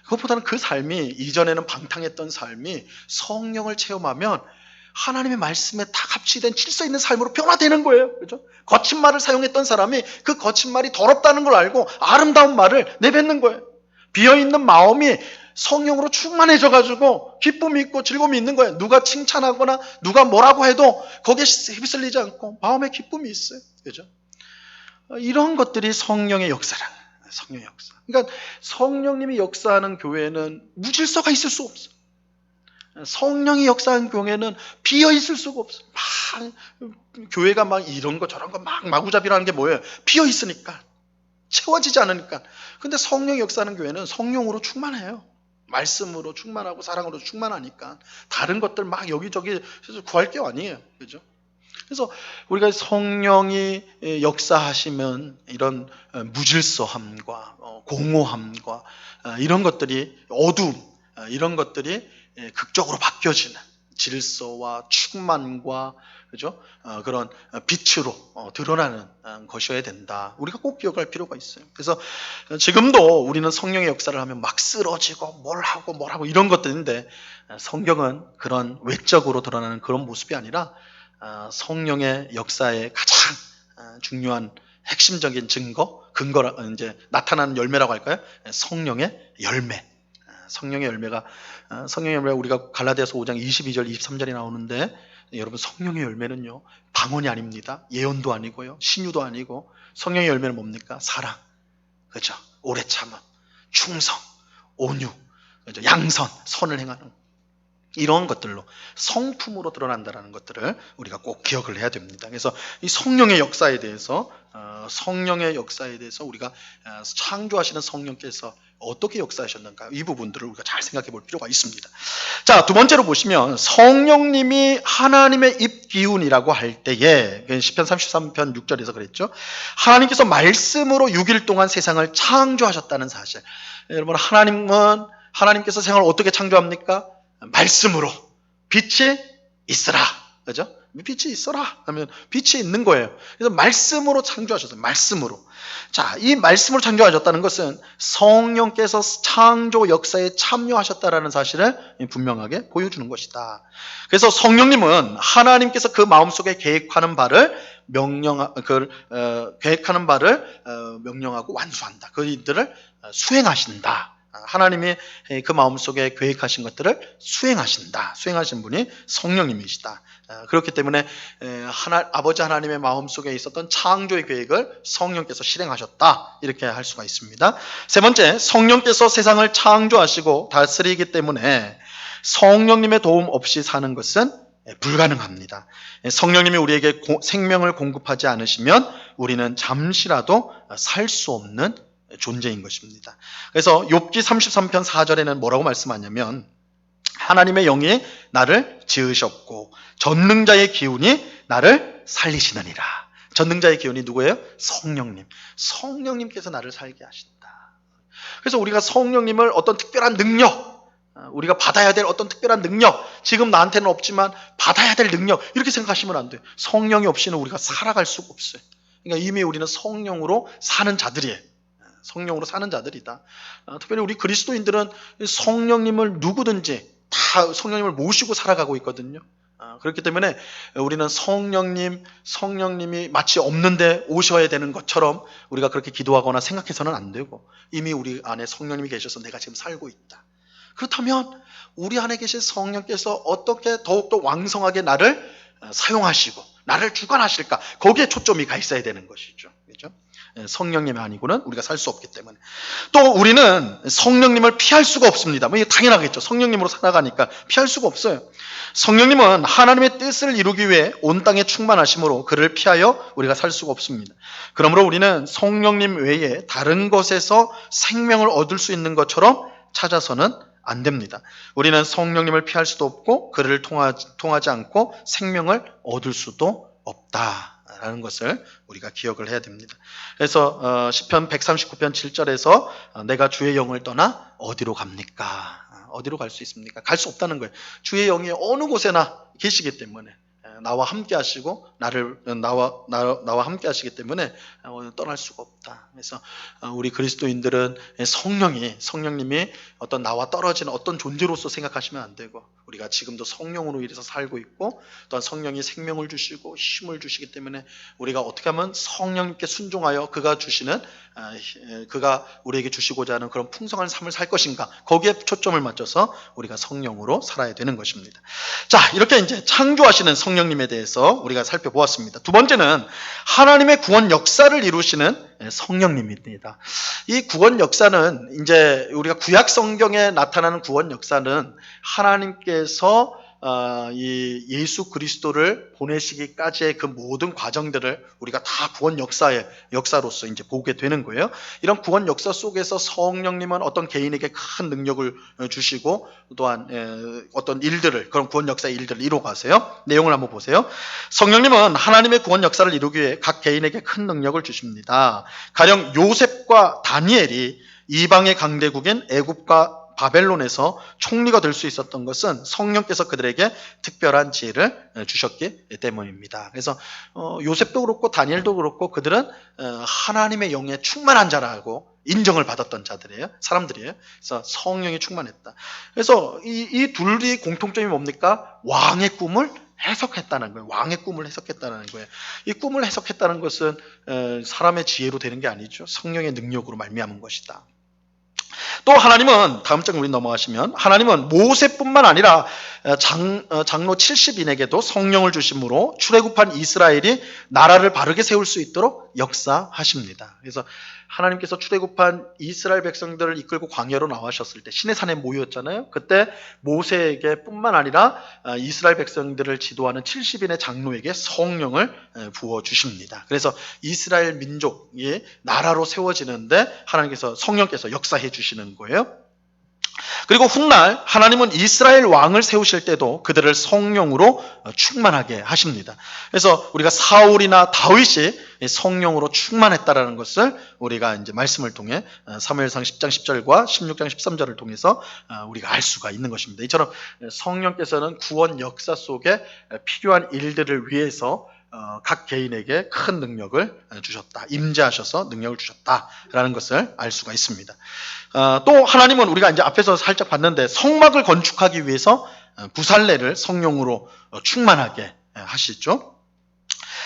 그것보다는 그 삶이 이전에는 방탕했던 삶이 성령을 체험하면 하나님의 말씀에 다 합치된 질서 있는 삶으로 변화되는 거예요. 그렇죠? 거친 말을 사용했던 사람이 그 거친 말이 더럽다는 걸 알고 아름다운 말을 내뱉는 거예요. 비어있는 마음이 성령으로 충만해져가지고 기쁨이 있고 즐거움이 있는 거예요. 누가 칭찬하거나 누가 뭐라고 해도 거기에 휩쓸리지 않고 마음에 기쁨이 있어요. 그죠? 이런 것들이 성령의 역사라. 성령의 역사. 그러니까 성령님이 역사하는 교회는 무질서가 있을 수 없어. 성령이 역사하는 교회는 비어 있을 수가 없어. 교회가 막 이런 거 저런 거 막 마구잡이라는 게 뭐예요? 비어 있으니까. 채워지지 않으니까. 근데 성령이 역사하는 교회는 성령으로 충만해요. 말씀으로 충만하고 사랑으로 충만하니까 다른 것들 막 여기저기 구할 게 아니에요. 그죠? 그래서 우리가 성령이 역사하시면 이런 무질서함과 공허함과 이런 것들이 어두움 이런 것들이 극적으로 바뀌어지는 질서와 충만과 그죠? 그런 빛으로 드러나는 것이어야 된다. 우리가 꼭 기억할 필요가 있어요. 그래서 지금도 우리는 성령의 역사를 하면 막 쓰러지고 뭘 하고 이런 것들인데 성경은 그런 외적으로 드러나는 그런 모습이 아니라 성령의 역사의 가장 중요한 핵심적인 근거라 이제 나타나는 열매라고 할까요? 성령의 열매. 성령의 열매가 우리가 갈라디아서 5장 22절 23절이 나오는데 여러분 성령의 열매는요 방언이 아닙니다. 예언도 아니고요 신유도 아니고 성령의 열매는 뭡니까? 사랑, 그죠? 오래 참음, 충성, 온유, 그죠? 양선, 선을 행하는 이런 것들로 성품으로 드러난다는 것들을 우리가 꼭 기억을 해야 됩니다. 그래서 이 성령의 역사에 대해서 우리가 창조하시는 성령께서 어떻게 역사하셨는가 이 부분들을 우리가 잘 생각해 볼 필요가 있습니다. 자, 두 번째로 보시면 성령님이 하나님의 입기운이라고 할 때에 시편 33편 6절에서 그랬죠. 하나님께서 말씀으로 6일 동안 세상을 창조하셨다는 사실. 여러분 하나님께서 세상을 어떻게 창조합니까? 말씀으로 빛이 있으라. 그죠? 빛이 있어라 하면 빛이 있는 거예요. 그래서 말씀으로 창조하셨어요. 말씀으로. 자, 이 말씀으로 창조하셨다는 것은 성령께서 창조 역사에 참여하셨다라는 사실을 분명하게 보여주는 것이다. 그래서 성령님은 하나님께서 그 마음속에 계획하는 바를 명령하고 완수한다. 그 일들을 수행하신다. 하나님이 그 마음속에 계획하신 것들을 수행하신다. 수행하신 분이 성령님이시다. 그렇기 때문에 아버지 하나님의 마음속에 있었던 창조의 계획을 성령께서 실행하셨다. 이렇게 할 수가 있습니다. 세 번째, 성령께서 세상을 창조하시고 다스리기 때문에 성령님의 도움 없이 사는 것은 불가능합니다. 성령님이 우리에게 생명을 공급하지 않으시면 우리는 잠시라도 살 수 없는 존재인 것입니다. 그래서 욥기 33편 4절에는 뭐라고 말씀하냐면 하나님의 영이 나를 지으셨고 전능자의 기운이 나를 살리시느니라. 전능자의 기운이 누구예요? 성령님. 성령님께서 나를 살게 하신다. 그래서 우리가 성령님을 어떤 특별한 능력, 우리가 받아야 될 어떤 특별한 능력, 지금 나한테는 없지만 받아야 될 능력, 이렇게 생각하시면 안 돼요. 성령이 없이는 우리가 살아갈 수가 없어요. 그러니까 이미 우리는 성령으로 사는 자들이에요. 성령으로 사는 자들이다. 특별히 우리 그리스도인들은 성령님을 누구든지 다 성령님을 모시고 살아가고 있거든요. 그렇기 때문에 우리는 성령님이 마치 없는데 오셔야 되는 것처럼 우리가 그렇게 기도하거나 생각해서는 안 되고 이미 우리 안에 성령님이 계셔서 내가 지금 살고 있다. 그렇다면 우리 안에 계신 성령께서 어떻게 더욱더 왕성하게 나를 사용하시고 나를 주관하실까? 거기에 초점이 가 있어야 되는 것이죠. 그렇죠? 성령님이 아니고는 우리가 살 수 없기 때문에. 또 우리는 성령님을 피할 수가 없습니다. 이게 당연하겠죠. 성령님으로 살아가니까 피할 수가 없어요. 성령님은 하나님의 뜻을 이루기 위해 온 땅에 충만하심으로 그를 피하여 우리가 살 수가 없습니다. 그러므로 우리는 성령님 외에 다른 것에서 생명을 얻을 수 있는 것처럼 찾아서는 안 됩니다. 우리는 성령님을 피할 수도 없고 그를 통하지 않고 생명을 얻을 수도 없다라는 것을 우리가 기억을 해야 됩니다. 그래서 시편 139편 7절에서 내가 주의 영을 떠나 어디로 갑니까? 어디로 갈 수 있습니까? 갈 수 없다는 거예요. 주의 영이 어느 곳에나 계시기 때문에 나와 함께 하시고 나와 함께 하시기 때문에 떠날 수가 없다. 그래서 우리 그리스도인들은 성령님이 어떤 나와 떨어지는 어떤 존재로서 생각하시면 안 되고 우리가 지금도 성령으로 인해서 살고 있고 또한 성령이 생명을 주시고 힘을 주시기 때문에 우리가 어떻게 하면 성령님께 순종하여 그가 우리에게 주시고자 하는 그런 풍성한 삶을 살 것인가, 거기에 초점을 맞춰서 우리가 성령으로 살아야 되는 것입니다. 자, 이렇게 이제 창조하시는 성령님에 대해서 우리가 살펴보았습니다. 두 번째는 하나님의 구원 역사를 이루시는 성령님입니다. 이 구원 역사는 이제 우리가 구약 성경에 나타나는 구원 역사는 하나님께서 이 예수 그리스도를 보내시기까지의 그 모든 과정들을 우리가 다 구원 역사로서 이제 보게 되는 거예요. 이런 구원 역사 속에서 성령님은 어떤 개인에게 큰 능력을 주시고 또한 어떤 그런 구원 역사의 일들을 이루어가세요. 내용을 한번 보세요. 성령님은 하나님의 구원 역사를 이루기 위해 각 개인에게 큰 능력을 주십니다. 가령 요셉과 다니엘이 이방의 강대국인 애굽과 바벨론에서 총리가 될 수 있었던 것은 성령께서 그들에게 특별한 지혜를 주셨기 때문입니다. 그래서 요셉도 그렇고 다니엘도 그렇고 그들은 하나님의 영에 충만한 자라고 인정을 받았던 사람들이에요. 그래서 성령이 충만했다. 그래서 이 둘이 공통점이 뭡니까? 왕의 꿈을 해석했다는 거예요. 왕의 꿈을 해석했다는 거예요. 이 꿈을 해석했다는 것은 사람의 지혜로 되는 게 아니죠. 성령의 능력으로 말미암은 것이다. 또 하나님은, 다음 장 우리 넘어가시면, 하나님은 모세뿐만 아니라 장로 70인에게도 성령을 주심으로 출애굽한 이스라엘이 나라를 바르게 세울 수 있도록 역사하십니다. 그래서 하나님께서 출애굽한 이스라엘 백성들을 이끌고 광야로 나와셨을 때 시내산에 모였잖아요. 그때 모세에게 뿐만 아니라 이스라엘 백성들을 지도하는 70인의 장로에게 성령을 부어주십니다. 그래서 이스라엘 민족이 나라로 세워지는데 성령께서 역사해 주시는 거예요. 그리고 훗날 하나님은 이스라엘 왕을 세우실 때도 그들을 성령으로 충만하게 하십니다. 그래서 우리가 사울이나 다윗이 성령으로 충만했다라는 것을 우리가 이제 말씀을 통해 사무엘상 10장 10절과 16장 13절을 통해서 우리가 알 수가 있는 것입니다. 이처럼 성령께서는 구원 역사 속에 필요한 일들을 위해서 각 개인에게 큰 능력을 주셨다. 임재하셔서 능력을 주셨다라는 것을 알 수가 있습니다. 또 하나님은 우리가 이제 앞에서 살짝 봤는데 성막을 건축하기 위해서 부살레를 성령으로 충만하게 하시죠.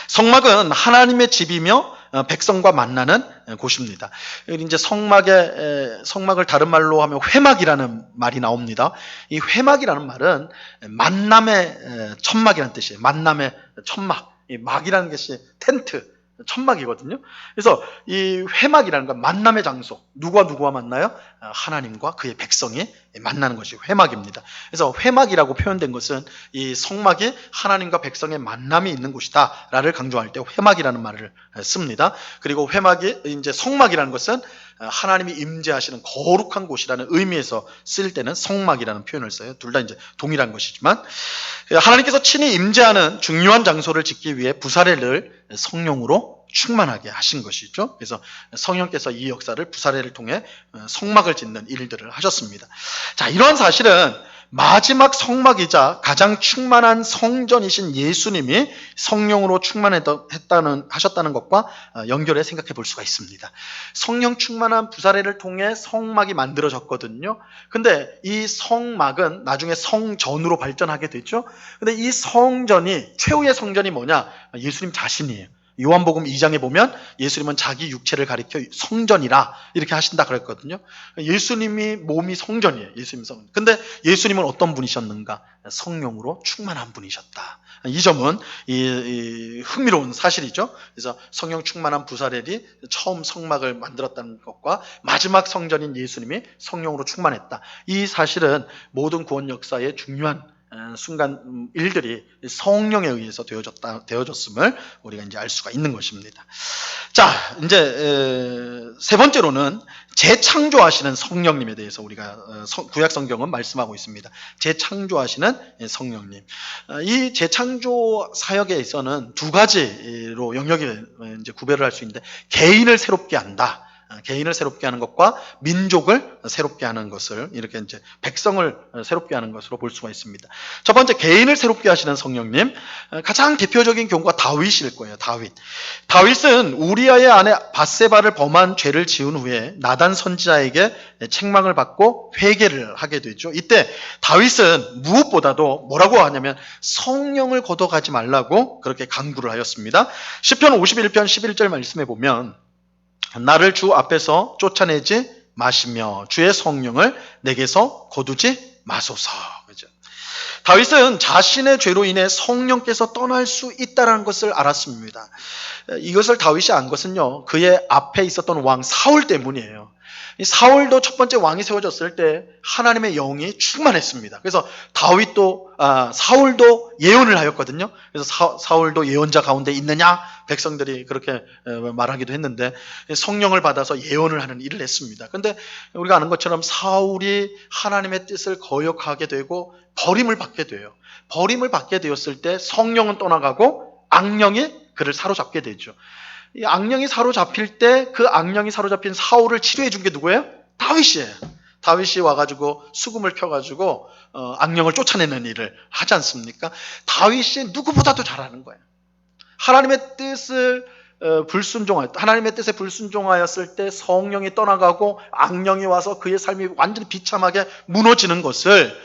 성막은 하나님의 집이며 백성과 만나는 곳입니다. 이제 성막을 다른 말로 하면 회막이라는 말이 나옵니다. 이 회막이라는 말은 만남의 천막이라는 뜻이에요. 만남의 천막. 이 막이라는 것이 텐트, 천막이거든요. 그래서 이 회막이라는 건 만남의 장소. 누구와 만나요? 하나님과 그의 백성이 만나는 것이 회막입니다. 그래서 회막이라고 표현된 것은 이 성막이 하나님과 백성의 만남이 있는 곳이다라를 강조할 때 회막이라는 말을 씁니다. 그리고 회막이 이제 성막이라는 것은 하나님이 임재하시는 거룩한 곳이라는 의미에서 쓸 때는 성막이라는 표현을 써요. 둘 다 이제 동일한 것이지만 하나님께서 친히 임재하는 중요한 장소를 짓기 위해 부사례를 성령으로 충만하게 하신 것이죠. 그래서 성령께서 이 역사를 부사례를 통해 성막을 짓는 일들을 하셨습니다. 자, 이러한 사실은 마지막 성막이자 가장 충만한 성전이신 예수님이 성령으로 하셨다는 것과 연결해 생각해 볼 수가 있습니다. 성령 충만한 부사례를 통해 성막이 만들어졌거든요. 근데 이 성막은 나중에 성전으로 발전하게 됐죠. 근데 이 성전이, 최후의 성전이 뭐냐? 예수님 자신이에요. 요한복음 2장에 보면 예수님은 자기 육체를 가리켜 성전이라 이렇게 하신다 그랬거든요. 예수님이 몸이 성전이에요. 예수님 성전. 근데 예수님은 어떤 분이셨는가? 성령으로 충만한 분이셨다. 이 점은 흥미로운 사실이죠. 그래서 성령 충만한 부사렐이 처음 성막을 만들었다는 것과 마지막 성전인 예수님이 성령으로 충만했다. 이 사실은 모든 구원 역사의 중요한 순간 일들이 성령에 의해서 되어졌음을 우리가 이제 알 수가 있는 것입니다. 자, 이제 세 번째로는 재창조하시는 성령님에 대해서 우리가 구약 성경은 말씀하고 있습니다. 재창조하시는 성령님. 이 재창조 사역에서는 두 가지로 영역을 이제 구별을 할 수 있는데, 개인을 새롭게 한다. 개인을 새롭게 하는 것과 민족을 새롭게 하는 것을, 이렇게 이제 백성을 새롭게 하는 것으로 볼 수가 있습니다. 첫 번째, 개인을 새롭게 하시는 성령님. 가장 대표적인 경우가 다윗일 거예요. 다윗은 우리아의 아내 밧세바를 범한 죄를 지은 후에 나단 선지자에게 책망을 받고 회개를 하게 되죠. 이때 다윗은 무엇보다도 뭐라고 하냐면 성령을 걷어가지 말라고 그렇게 간구를 하였습니다. 시편 51편 11절 말씀해 보면 나를 주 앞에서 쫓아내지 마시며 주의 성령을 내게서 거두지 마소서. 그죠? 다윗은 자신의 죄로 인해 성령께서 떠날 수 있다는 것을 알았습니다. 이것을 다윗이 안 것은요, 그의 앞에 있었던 왕 사울 때문이에요. 이 사울도 첫 번째 왕이 세워졌을 때 하나님의 영이 충만했습니다. 그래서 사울도 예언을 하였거든요. 그래서 사울도 예언자 가운데 있느냐? 백성들이 그렇게 말하기도 했는데 성령을 받아서 예언을 하는 일을 했습니다. 근데 우리가 아는 것처럼 사울이 하나님의 뜻을 거역하게 되고 버림을 받게 돼요. 버림을 받게 되었을 때 성령은 떠나가고 악령이 그를 사로잡게 되죠. 이 악령이 사로잡힐 때 그 악령이 사로잡힌 사울을 치료해 준 게 누구예요? 다윗이에요. 다윗이 와가지고 수금을 펴가지고 악령을 쫓아내는 일을 하지 않습니까? 다윗이 누구보다도 잘하는 거예요. 하나님의 뜻에 불순종하였을 때 성령이 떠나가고 악령이 와서 그의 삶이 완전히 비참하게 무너지는 것을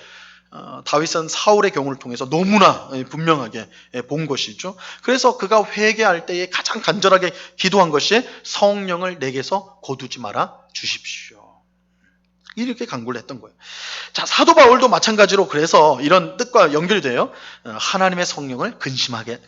다윗은 사울의 경우를 통해서 너무나 분명하게 본 것이죠. 그래서 그가 회개할 때에 가장 간절하게 기도한 것이 성령을 내게서 거두지 말아 주십시오. 이렇게 간구를 했던 거예요. 자, 사도 바울도 마찬가지로 그래서 이런 뜻과 연결이 돼요. 하나님의 성령을 근심하게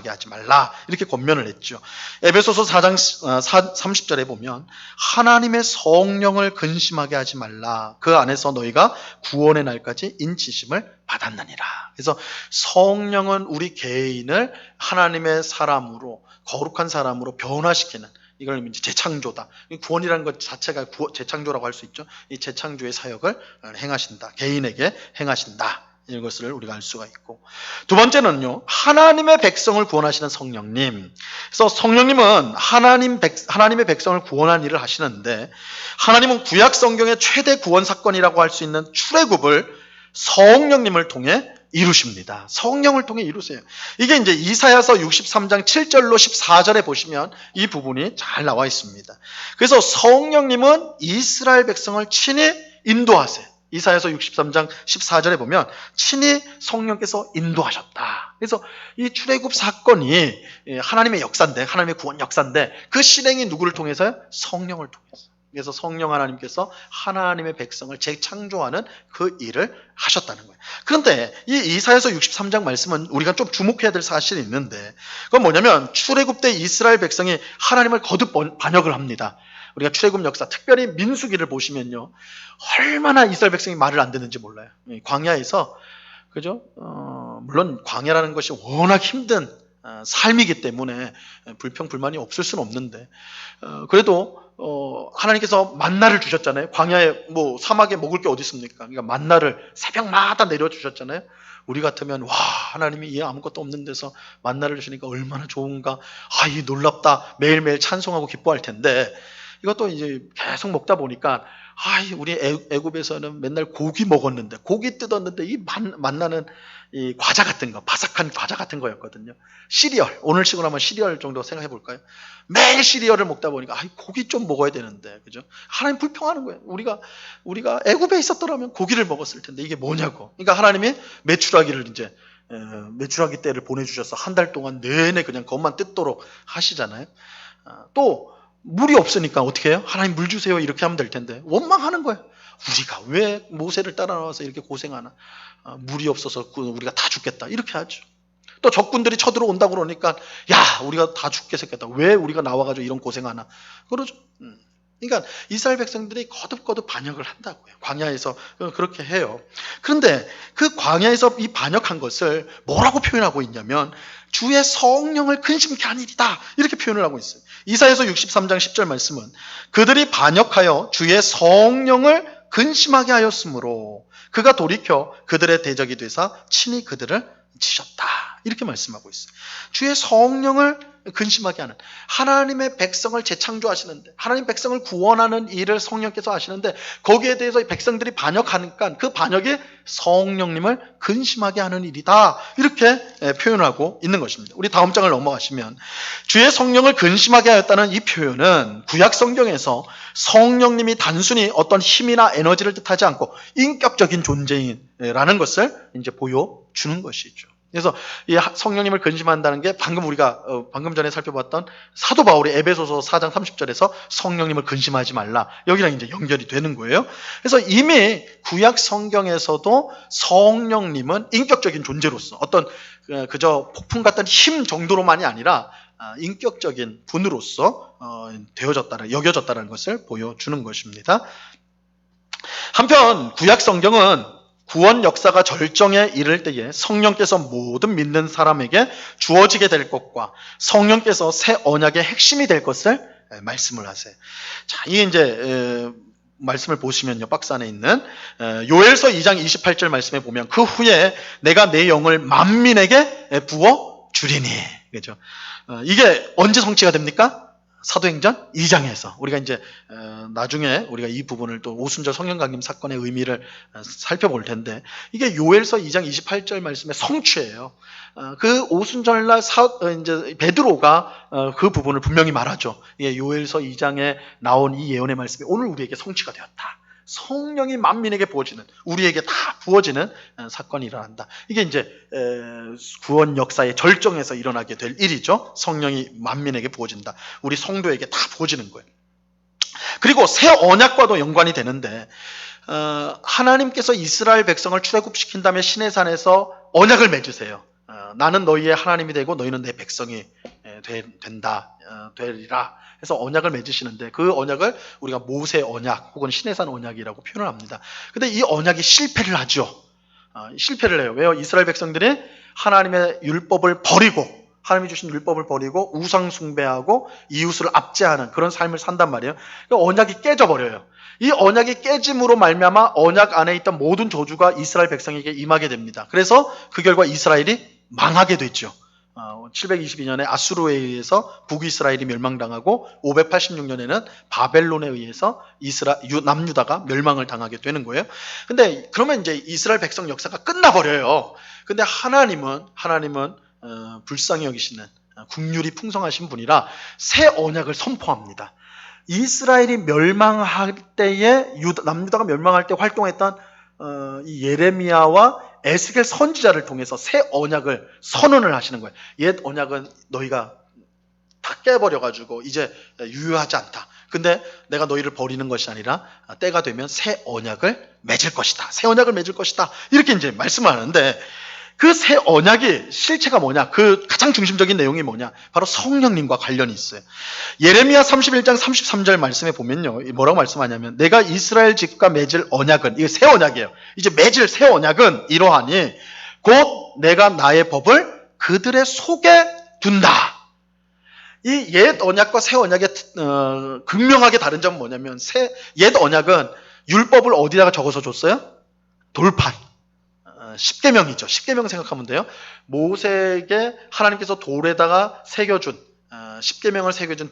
하지 말라. 이렇게 권면을 했죠. 에베소서 4장 30절에 보면 하나님의 성령을 근심하게 하지 말라. 그 안에서 너희가 구원의 날까지 인치심을 받았느니라. 그래서 성령은 우리 개인을 하나님의 사람으로, 거룩한 사람으로 변화시키는, 이걸 이제 재창조다. 구원이라는 것 자체가 재창조라고 할 수 있죠. 이 재창조의 사역을 행하신다. 개인에게 행하신다. 이것을 우리가 알 수가 있고, 두 번째는요, 하나님의 백성을 구원하시는 성령님. 그래서 성령님은 하나님의 백성을 구원한 일을 하시는데, 하나님은 구약 성경의 최대 구원 사건이라고 할 수 있는 출애굽을 성령님을 통해 이루십니다. 성령을 통해 이루세요. 이게 이제 이사야서 63장 7절로 14절에 보시면 이 부분이 잘 나와 있습니다. 그래서 성령님은 이스라엘 백성을 친히 인도하세요. 이사야서 63장 14절에 보면 친히 성령께서 인도하셨다. 그래서 이 출애굽 사건이 하나님의 역사인데, 하나님의 구원 역사인데, 그 실행이 누구를 통해서요? 성령을 통해서. 그래서 성령 하나님께서 하나님의 백성을 재창조하는 그 일을 하셨다는 거예요. 그런데 이 이사야서 63장 말씀은 우리가 좀 주목해야 될 사실이 있는데, 그건 뭐냐면 출애굽 때 이스라엘 백성이 하나님을 거듭 반역을 합니다. 우리가 출애굽 역사, 특별히 민수기를 보시면요, 얼마나 이스라엘 백성이 말을 안 듣는지 몰라요. 광야에서, 그죠? 물론 광야라는 것이 워낙 힘든 삶이기 때문에 불평불만이 없을 수는 없는데, 그래도 하나님께서 만나를 주셨잖아요. 광야에 사막에 먹을 게 어디 있습니까? 그러니까 만나를 새벽마다 내려주셨잖아요. 우리 같으면 와, 하나님이 아무것도 없는 데서 만나를 주시니까 얼마나 좋은가, 이 놀랍다, 매일매일 찬송하고 기뻐할 텐데, 이것도 이제 계속 먹다 보니까 우리 애굽에서는 맨날 고기 먹었는데, 고기 뜯었는데 이 만나는 이 과자 같은 거, 바삭한 과자 같은 거였거든요. 시리얼, 오늘 식으로 하면 시리얼 정도 생각해 볼까요? 매일 시리얼을 먹다 보니까 고기 좀 먹어야 되는데, 그죠? 하나님 불평하는 거예요. 우리가 애굽에 있었더라면 고기를 먹었을 텐데 이게 뭐냐고. 그러니까 하나님이 메추라기를 이제 메추라기 떼를 보내주셔서 한 달 동안 내내 그냥 그것만 뜯도록 하시잖아요. 또 물이 없으니까 어떻게 해요? 하나님 물 주세요 이렇게 하면 될 텐데 원망하는 거예요. 우리가 왜 모세를 따라 나와서 이렇게 고생하나, 물이 없어서 우리가 다 죽겠다 이렇게 하죠. 또 적군들이 쳐들어온다고 그러니까 야, 우리가 다 죽게 생겼다, 왜 우리가 나와가지고 이런 고생하나 그러죠. 그러니까 이스라엘 백성들이 거듭거듭 반역을 한다고요. 광야에서 그렇게 해요. 그런데 그 광야에서 이 반역한 것을 뭐라고 표현하고 있냐면 주의 성령을 근심케 한 일이다 이렇게 표현을 하고 있어요. 이사야서 63장 10절 말씀은 그들이 반역하여 주의 성령을 근심하게 하였으므로 그가 돌이켜 그들의 대적이 되사 친히 그들을 치셨다 이렇게 말씀하고 있어요. 주의 성령을 근심하게 하는, 하나님의 백성을 재창조하시는데, 하나님 백성을 구원하는 일을 성령께서 하시는데 거기에 대해서 백성들이 반역하니까 그 반역이 성령님을 근심하게 하는 일이다 이렇게 표현하고 있는 것입니다. 우리 다음 장을 넘어가시면 주의 성령을 근심하게 하였다는 이 표현은 구약 성경에서 성령님이 단순히 어떤 힘이나 에너지를 뜻하지 않고 인격적인 존재라는 것을 이제 보여주는 것이죠. 그래서 이 성령님을 근심한다는 게 우리가 방금 전에 살펴봤던 사도 바울의 에베소서 4장 30절에서 성령님을 근심하지 말라, 여기랑 이제 연결이 되는 거예요. 그래서 이미 구약 성경에서도 성령님은 인격적인 존재로서 어떤 그저 폭풍 같은 힘 정도로만이 아니라 인격적인 분으로서 여겨졌다는 것을 보여주는 것입니다. 한편 구약 성경은 구원 역사가 절정에 이를 때에 성령께서 모든 믿는 사람에게 주어지게 될 것과 성령께서 새 언약의 핵심이 될 것을 말씀을 하세요. 자, 이게 이제 말씀을 보시면요, 박스 안에 있는 요엘서 2장 28절 말씀에 보면 그 후에 내가 내 영을 만민에게 부어 주리니, 그죠? 이게 언제 성취가 됩니까? 사도행전 2장에서 우리가 이제 나중에 우리가 이 부분을 또 오순절 성령 강림 사건의 의미를 살펴볼 텐데, 이게 요엘서 2장 28절 말씀의 성취예요. 그 오순절날 이제 베드로가 그 부분을 분명히 말하죠. 이게 요엘서 2장에 나온 이 예언의 말씀이 오늘 우리에게 성취가 되었다. 성령이 만민에게 부어지는, 우리에게 다 부어지는 사건이 일어난다. 이게 이제 구원 역사의 절정에서 일어나게 될 일이죠. 성령이 만민에게 부어진다. 우리 성도에게 다 부어지는 거예요. 그리고 새 언약과도 연관이 되는데, 하나님께서 이스라엘 백성을 출애굽시킨 다음에 시내산에서 언약을 맺으세요. 나는 너희의 하나님이 되고 너희는 내 백성이 되리라. 해서 언약을 맺으시는데 그 언약을 우리가 모세 언약 혹은 시내산 언약이라고 표현을 합니다. 근데 이 언약이 실패를 하죠. 실패를 해요. 왜요? 이스라엘 백성들이 하나님의 율법을 버리고 하나님이 주신 율법을 버리고 우상 숭배하고 이웃을 압제하는 그런 삶을 산단 말이에요. 그러니까 언약이 깨져버려요. 이 언약이 깨짐으로 말미암아 언약 안에 있던 모든 저주가 이스라엘 백성에게 임하게 됩니다. 그래서 그 결과 이스라엘이 망하게 됐죠. 722년에 아수르에 의해서 북이스라엘이 멸망당하고 586년에는 바벨론에 의해서 남유다가 멸망을 당하게 되는 거예요. 근데 그러면 이제 이스라엘 백성 역사가 끝나버려요. 근데 하나님은 불쌍히 여기시는 국률이 풍성하신 분이라 새 언약을 선포합니다. 이스라엘이 멸망할 때에 남유다가 멸망할 때 활동했던 이 예레미야와 에스겔 선지자를 통해서 새 언약을 선언을 하시는 거예요. 옛 언약은 너희가 다 깨버려가지고 이제 유효하지 않다. 근데 내가 너희를 버리는 것이 아니라 때가 되면 새 언약을 맺을 것이다. 새 언약을 맺을 것이다. 이렇게 이제 말씀을 하는데 그 새 언약이 실체가 뭐냐? 그 가장 중심적인 내용이 뭐냐? 바로 성령님과 관련이 있어요. 예레미야 31장 33절 말씀에 보면요. 뭐라고 말씀하냐면 내가 이스라엘 집과 맺을 언약은 이게 새 언약이에요. 이제 맺을 새 언약은 이러하니 곧 내가 나의 법을 그들의 속에 둔다. 이 옛 언약과 새 언약의 극명하게 다른 점은 뭐냐면 옛 언약은 율법을 어디다가 적어서 줬어요? 돌판. 10계명이죠. 10계명 생각하면 돼요. 모세에게 하나님께서 돌에다가 새겨준 10계명을 새겨준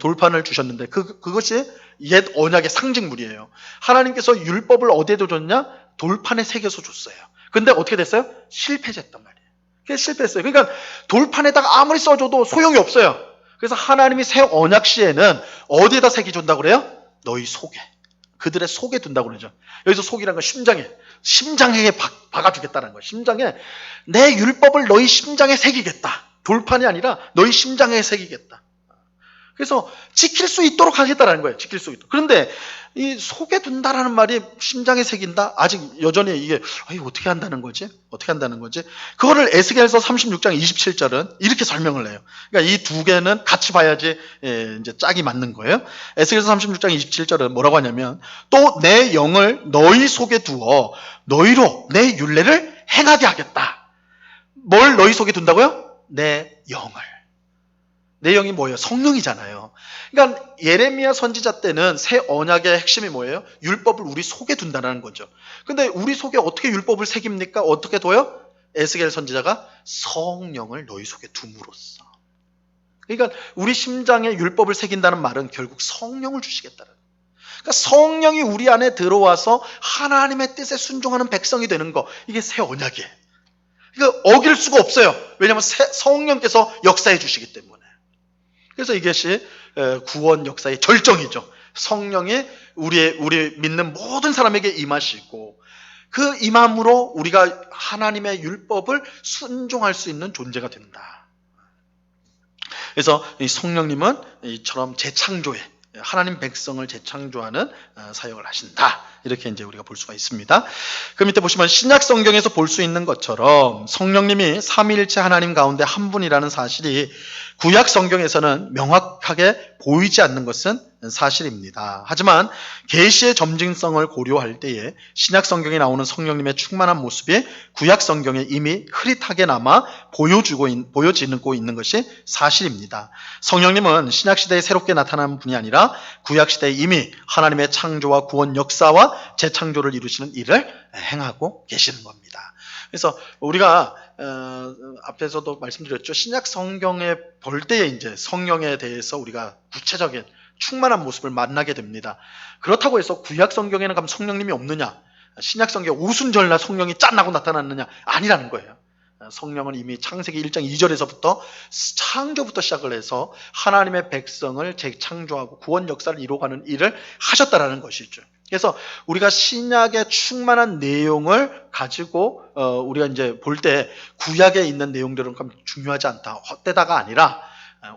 돌판을 주셨는데 그것이 옛 언약의 상징물이에요. 하나님께서 율법을 어디에도 줬냐? 돌판에 새겨서 줬어요. 근데 어떻게 됐어요? 실패했단 말이에요. 그게 실패했어요. 그러니까 돌판에다가 아무리 써줘도 소용이 없어요. 그래서 하나님이 새 언약 시에는 어디에다 새겨준다고 그래요? 너희 속에. 그들의 속에 둔다고 그러죠. 여기서 속이라는 건 심장에 박아주겠다는 거예요. 심장에 내 율법을 너희 심장에 새기겠다. 돌판이 아니라 너희 심장에 새기겠다. 그래서 지킬 수 있도록 하겠다라는 거예요. 지킬 수 있도록. 그런데 이 속에 둔다라는 말이 심장에 새긴다? 아직 여전히 이게 어떻게 한다는 거지? 어떻게 한다는 거지? 그거를 에스겔서 36장 27절은 이렇게 설명을 해요. 그러니까 이 두 개는 같이 봐야지 이제 짝이 맞는 거예요. 에스겔서 36장 27절은 뭐라고 하냐면 또 내 영을 너희 속에 두어 너희로 내 율례를 행하게 하겠다. 뭘 너희 속에 둔다고요? 내 영을. 내용이 뭐예요? 성령이잖아요. 그러니까 예레미야 선지자 때는 새 언약의 핵심이 뭐예요? 율법을 우리 속에 둔다는 거죠. 근데 우리 속에 어떻게 율법을 새깁니까? 어떻게 둬요? 에스겔 선지자가 성령을 너희 속에 둠으로써. 그러니까 우리 심장에 율법을 새긴다는 말은 결국 성령을 주시겠다는 거예요. 그러니까 성령이 우리 안에 들어와서 하나님의 뜻에 순종하는 백성이 되는 거, 이게 새 언약이에요. 그러니까 어길 수가 없어요. 왜냐하면 성령께서 역사해 주시기 때문에. 그래서 이것이 구원 역사의 절정이죠. 성령이 우리 믿는 모든 사람에게 임하시고 그 임함으로 우리가 하나님의 율법을 순종할 수 있는 존재가 된다. 그래서 이 성령님은 이처럼 재창조에 하나님 백성을 재창조하는 사역을 하신다. 이렇게 이제 우리가 볼 수가 있습니다. 그 밑에 보시면 신약 성경에서 볼 수 있는 것처럼 성령님이 삼위일체 하나님 가운데 한 분이라는 사실이 구약 성경에서는 명확하게 보이지 않는 것은 사실입니다. 하지만 계시의 점진성을 고려할 때에 신약 성경에 나오는 성령님의 충만한 모습이 구약 성경에 이미 흐릿하게나마 보여지고 있는 것이 사실입니다. 성령님은 신약 시대에 새롭게 나타나는 분이 아니라 구약 시대에 이미 하나님의 창조와 구원 역사와 재창조를 이루시는 일을 행하고 계시는 겁니다. 그래서 우리가 앞에서도 말씀드렸죠. 신약 성경에 볼 때에 이제 성령에 대해서 우리가 구체적인 충만한 모습을 만나게 됩니다. 그렇다고 해서 구약 성경에는 그럼 성령님이 없느냐? 신약 성경에 오순절날 성령이 짠하고 나타났느냐? 아니라는 거예요. 성령은 이미 창세기 1장 2절에서부터 창조부터 시작을 해서 하나님의 백성을 재창조하고 구원 역사를 이루어가는 일을 하셨다라는 것이죠. 그래서 우리가 신약의 충만한 내용을 가지고 우리가 이제 볼 때 구약에 있는 내용들은 중요하지 않다, 헛되다가 아니라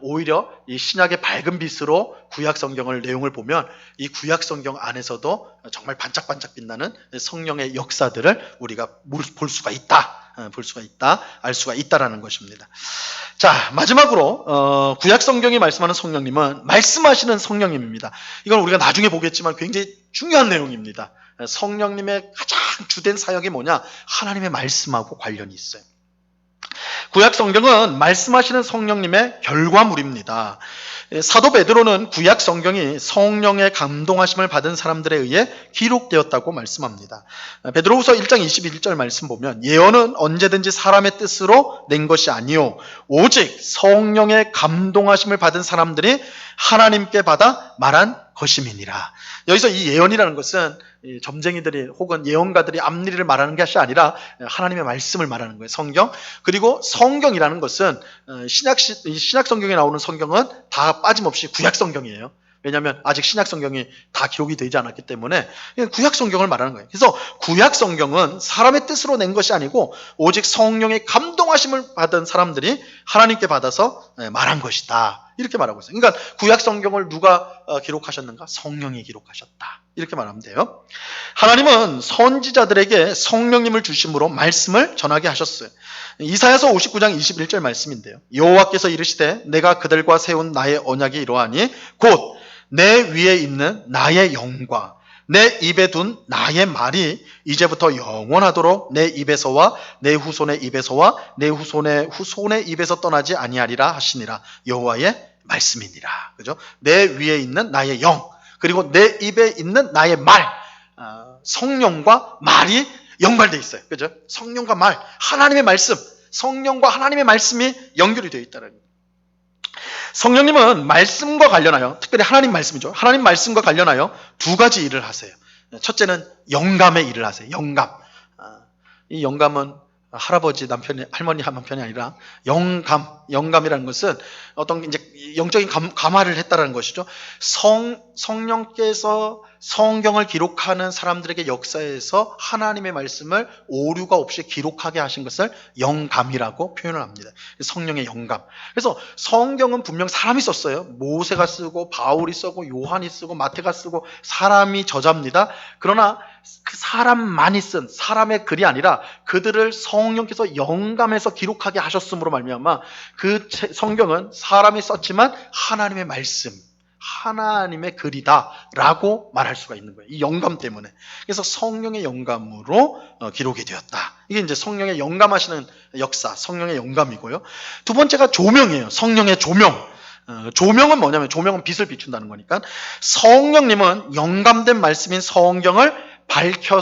오히려 이 신약의 밝은 빛으로 구약 성경을 내용을 보면 이 구약 성경 안에서도 정말 반짝반짝 빛나는 성령의 역사들을 우리가 볼 수가 있다. 알 수가 있다라는 것입니다. 자, 마지막으로 구약 성경이 말씀하는 성령님은 말씀하시는 성령님입니다. 이건 우리가 나중에 보겠지만 굉장히 중요한 내용입니다. 성령님의 가장 주된 사역이 뭐냐? 하나님의 말씀하고 관련이 있어요. 구약 성경은 말씀하시는 성령님의 결과물입니다. 사도 베드로는 구약 성경이 성령의 감동하심을 받은 사람들에 의해 기록되었다고 말씀합니다. 베드로후서 1장 21절 말씀 보면 예언은 언제든지 사람의 뜻으로 낸 것이 아니요 오직 성령의 감동하심을 받은 사람들이 하나님께 받아 말한 것임이니라. 여기서 이 예언이라는 것은 점쟁이들이 혹은 예언가들이 앞일을 말하는 것이 아니라 하나님의 말씀을 말하는 거예요. 성경. 그리고 성경이라는 것은 신약 성경에 나오는 성경은 다 빠짐없이 구약 성경이에요. 왜냐하면 아직 신약 성경이 다 기록이 되지 않았기 때문에 구약 성경을 말하는 거예요. 그래서 구약 성경은 사람의 뜻으로 낸 것이 아니고 오직 성령의 감동하심을 받은 사람들이 하나님께 받아서 말한 것이다. 이렇게 말하고 있어요. 그러니까 구약 성경을 누가 기록하셨는가? 성령이 기록하셨다. 이렇게 말하면 돼요. 하나님은 선지자들에게 성령님을 주심으로 말씀을 전하게 하셨어요. 이사야서 59장 21절 말씀인데요. 여호와께서 이르시되 내가 그들과 세운 나의 언약이 이러하니 곧 내 위에 있는 나의 영과 내 입에 둔 나의 말이 이제부터 영원하도록 내 입에서와 내 후손의 입에서와 내 후손의 후손의 입에서 떠나지 아니하리라 하시니라. 여호와의 말씀이니라. 그죠? 내 위에 있는 나의 영 그리고 내 입에 있는 나의 말, 성령과 말이 연관되어 있어요. 그죠? 성령과 말, 하나님의 말씀, 성령과 하나님의 말씀이 연결이 되어 있다는 거예요. 성령님은 말씀과 관련하여, 특별히 하나님 말씀이죠. 하나님 말씀과 관련하여 두 가지 일을 하세요. 첫째는 영감의 일을 하세요. 영감. 이 영감은 할아버지 남편이 할머니 남편이 아니라 영감이라는 것은 어떤 이제 영적인 감화를 했다라는 것이죠. 성령께서 성경을 기록하는 사람들에게 역사에서 하나님의 말씀을 오류가 없이 기록하게 하신 것을 영감이라고 표현을 합니다. 성령의 영감. 그래서 성경은 분명 사람이 썼어요. 모세가 쓰고 바울이 쓰고 요한이 쓰고 마태가 쓰고 사람이 저자입니다. 그러나 그 사람만이 쓴 사람의 글이 아니라 그들을 성령께서 영감해서 기록하게 하셨음으로 말미암아 그 성경은 사람이 썼지만 하나님의 말씀, 하나님의 글이다라고 말할 수가 있는 거예요. 이 영감 때문에. 그래서 성령의 영감으로 기록이 되었다. 이게 이제 성령의 영감하시는 역사, 성령의 영감이고요. 두 번째가 조명이에요. 성령의 조명. 조명은 뭐냐면 조명은 빛을 비춘다는 거니까 성령님은 영감된 말씀인 성경을 밝혀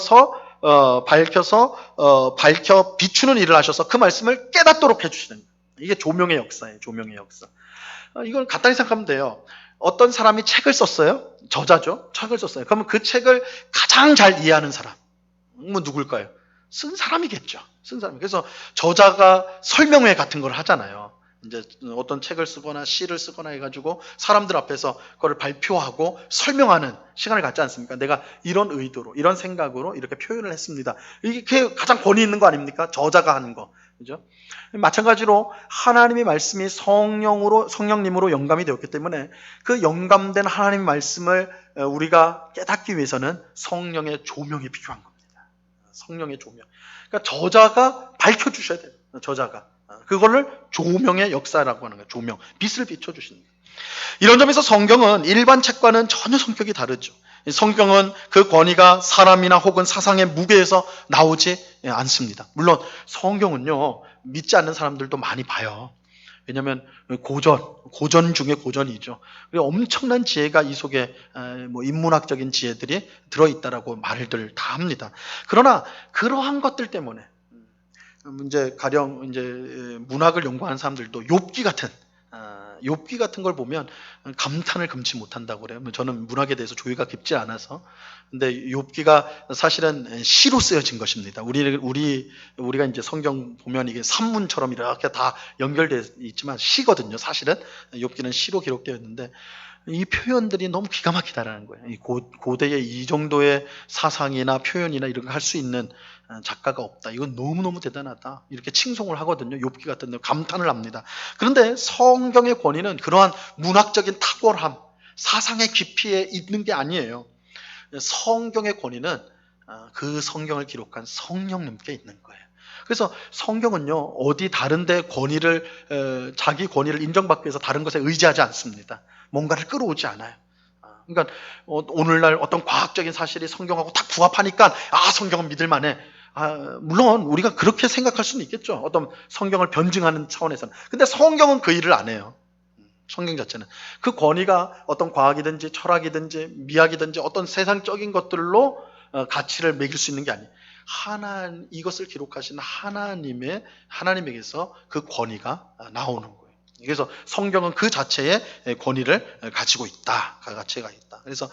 비추는 일을 하셔서 그 말씀을 깨닫도록 해주시는 거예요. 이게 조명의 역사예요. 조명의 역사. 이걸 간단히 생각하면 돼요. 어떤 사람이 책을 썼어요. 저자죠. 책을 썼어요. 그러면 그 책을 가장 잘 이해하는 사람. 누굴까요? 쓴 사람이겠죠. 쓴 사람. 그래서 저자가 설명회 같은 걸 하잖아요. 이제 어떤 책을 쓰거나 시를 쓰거나 해가지고 사람들 앞에서 그걸 발표하고 설명하는 시간을 갖지 않습니까? 내가 이런 의도로, 이런 생각으로 이렇게 표현을 했습니다. 이게 가장 권위 있는 거 아닙니까? 저자가 하는 거. 그죠? 마찬가지로 하나님의 말씀이 성령님으로 영감이 되었기 때문에 그 영감된 하나님의 말씀을 우리가 깨닫기 위해서는 성령의 조명이 필요한 겁니다. 성령의 조명. 그러니까 저자가 밝혀주셔야 돼요. 저자가. 그거를 조명의 역사라고 하는 거예요. 조명. 빛을 비춰주시는 거예요. 이런 점에서 성경은 일반 책과는 전혀 성격이 다르죠. 성경은 그 권위가 사람이나 혹은 사상의 무게에서 나오지 않습니다. 물론 성경은요, 믿지 않는 사람들도 많이 봐요. 왜냐하면 고전 중에 고전이죠. 엄청난 지혜가 이 속에 인문학적인 지혜들이 들어있다라고 말들 다 합니다. 그러나 그러한 것들 때문에 가령 문학을 연구하는 사람들도 욥기 같은 걸 보면 감탄을 금치 못한다고 그래요. 저는 문학에 대해서 조예가 깊지 않아서. 근데 욥기가 사실은 시로 쓰여진 것입니다. 우리가 이제 성경 보면 이게 산문처럼 이렇게 다 연결되어 있지만 시거든요. 사실은 욥기는 시로 기록되어 있는데 이 표현들이 너무 기가 막히다라는 거예요. 고대에 이 정도의 사상이나 표현이나 이런 거 할 수 있는 작가가 없다. 이건 너무너무 대단하다. 이렇게 칭송을 하거든요. 욥기 같은 데 감탄을 합니다. 그런데 성경의 권위는 그러한 문학적인 탁월함, 사상의 깊이에 있는 게 아니에요. 성경의 권위는 그 성경을 기록한 성령님께 있는 거예요. 그래서 성경은요, 어디 다른데 자기 권위를 인정받기 위해서 다른 것에 의지하지 않습니다. 뭔가를 끌어오지 않아요. 그러니까 오늘날 어떤 과학적인 사실이 성경하고 딱 부합하니까 성경은 믿을만해. 물론 우리가 그렇게 생각할 수는 있겠죠. 어떤 성경을 변증하는 차원에서는. 근데 성경은 그 일을 안 해요. 성경 자체는. 그 권위가 어떤 과학이든지 철학이든지 미학이든지 어떤 세상적인 것들로 가치를 매길 수 있는 게 아니에요. 이것을 기록하신 하나님에게서 그 권위가 나오는 거예요. 그래서 성경은 그 자체의 권위를 가지고 있다. 그 가치가 있다. 그래서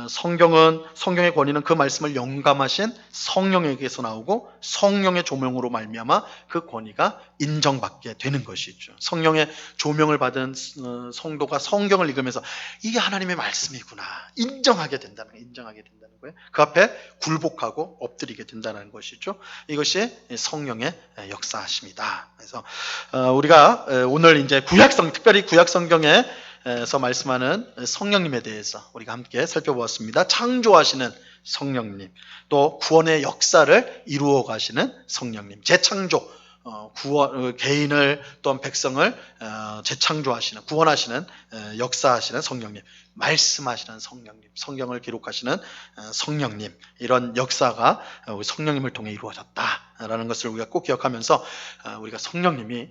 성경의 권위는 그 말씀을 영감하신 성령에게서 나오고 성령의 조명으로 말미암아 그 권위가 인정받게 되는 것이죠. 성령의 조명을 받은 성도가 성경을 읽으면서 이게 하나님의 말씀이구나 인정하게 된다는 거예요. 그 앞에 굴복하고 엎드리게 된다는 것이죠. 이것이 성령의 역사하심이다. 그래서 우리가 오늘 이제 특별히 구약 성경에서 말씀하는 성령님에 대해서 우리가 함께 살펴보았습니다. 창조하시는 성령님, 또 구원의 역사를 이루어 가시는 성령님, 재창조, 개인을 또한 백성을 재창조하시는, 구원하시는, 역사하시는 성령님, 말씀하시는 성령님, 성경을 기록하시는 성령님, 이런 역사가 우리 성령님을 통해 이루어졌다라는 것을 우리가 꼭 기억하면서 우리가 성령님이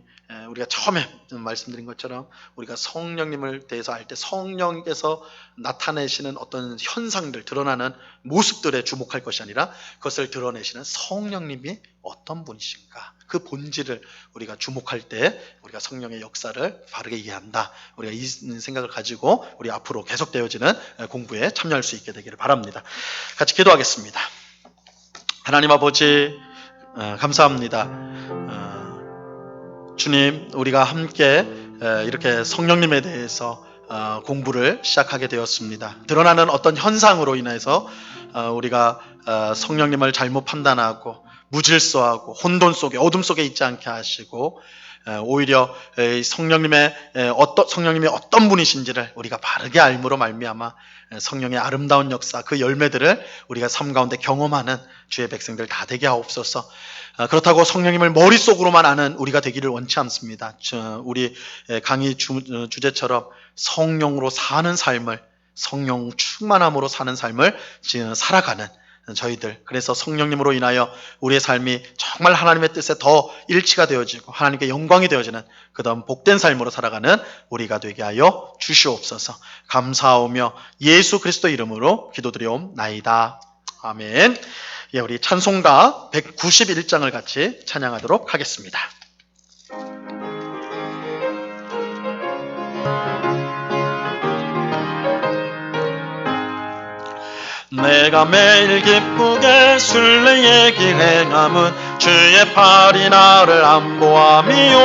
우리가 처음에 말씀드린 것처럼 우리가 성령님을 대해서 알 때 성령께서 나타내시는 어떤 현상들, 드러나는 모습들에 주목할 것이 아니라 그것을 드러내시는 성령님이 어떤 분이신가, 그 본질을 우리가 주목할 때 우리가 성령의 역사를 바르게 이해한다. 우리가 이 생각을 가지고 우리 앞으로 계속되어지는 공부에 참여할 수 있게 되기를 바랍니다. 같이 기도하겠습니다. 하나님 아버지, 감사합니다. 주님, 우리가 함께 이렇게 성령님에 대해서 공부를 시작하게 되었습니다. 드러나는 어떤 현상으로 인해서 우리가 성령님을 잘못 판단하고 무질서하고 혼돈 속에, 어둠 속에 있지 않게 하시고 오히려 성령님이 어떤 분이신지를 우리가 바르게 알므로 말미암아 성령의 아름다운 역사, 그 열매들을 우리가 삶 가운데 경험하는 주의 백성들 다 되게 하옵소서. 그렇다고 성령님을 머릿속으로만 아는 우리가 되기를 원치 않습니다. 우리 강의 주제처럼 성령으로 사는 삶을, 성령 충만함으로 사는 삶을 살아가는 저희들, 그래서 성령님으로 인하여 우리의 삶이 정말 하나님의 뜻에 더 일치가 되어지고 하나님께 영광이 되어지는 그다음 복된 삶으로 살아가는 우리가 되게 하여 주시옵소서. 감사하오며 예수 그리스도 이름으로 기도드리옵나이다. 아멘. 예, 우리 찬송가 191장을 같이 찬양하도록 하겠습니다. 내가 매일 기쁘게 순례의 길 행함은 주의 팔이 나를 안보함이요.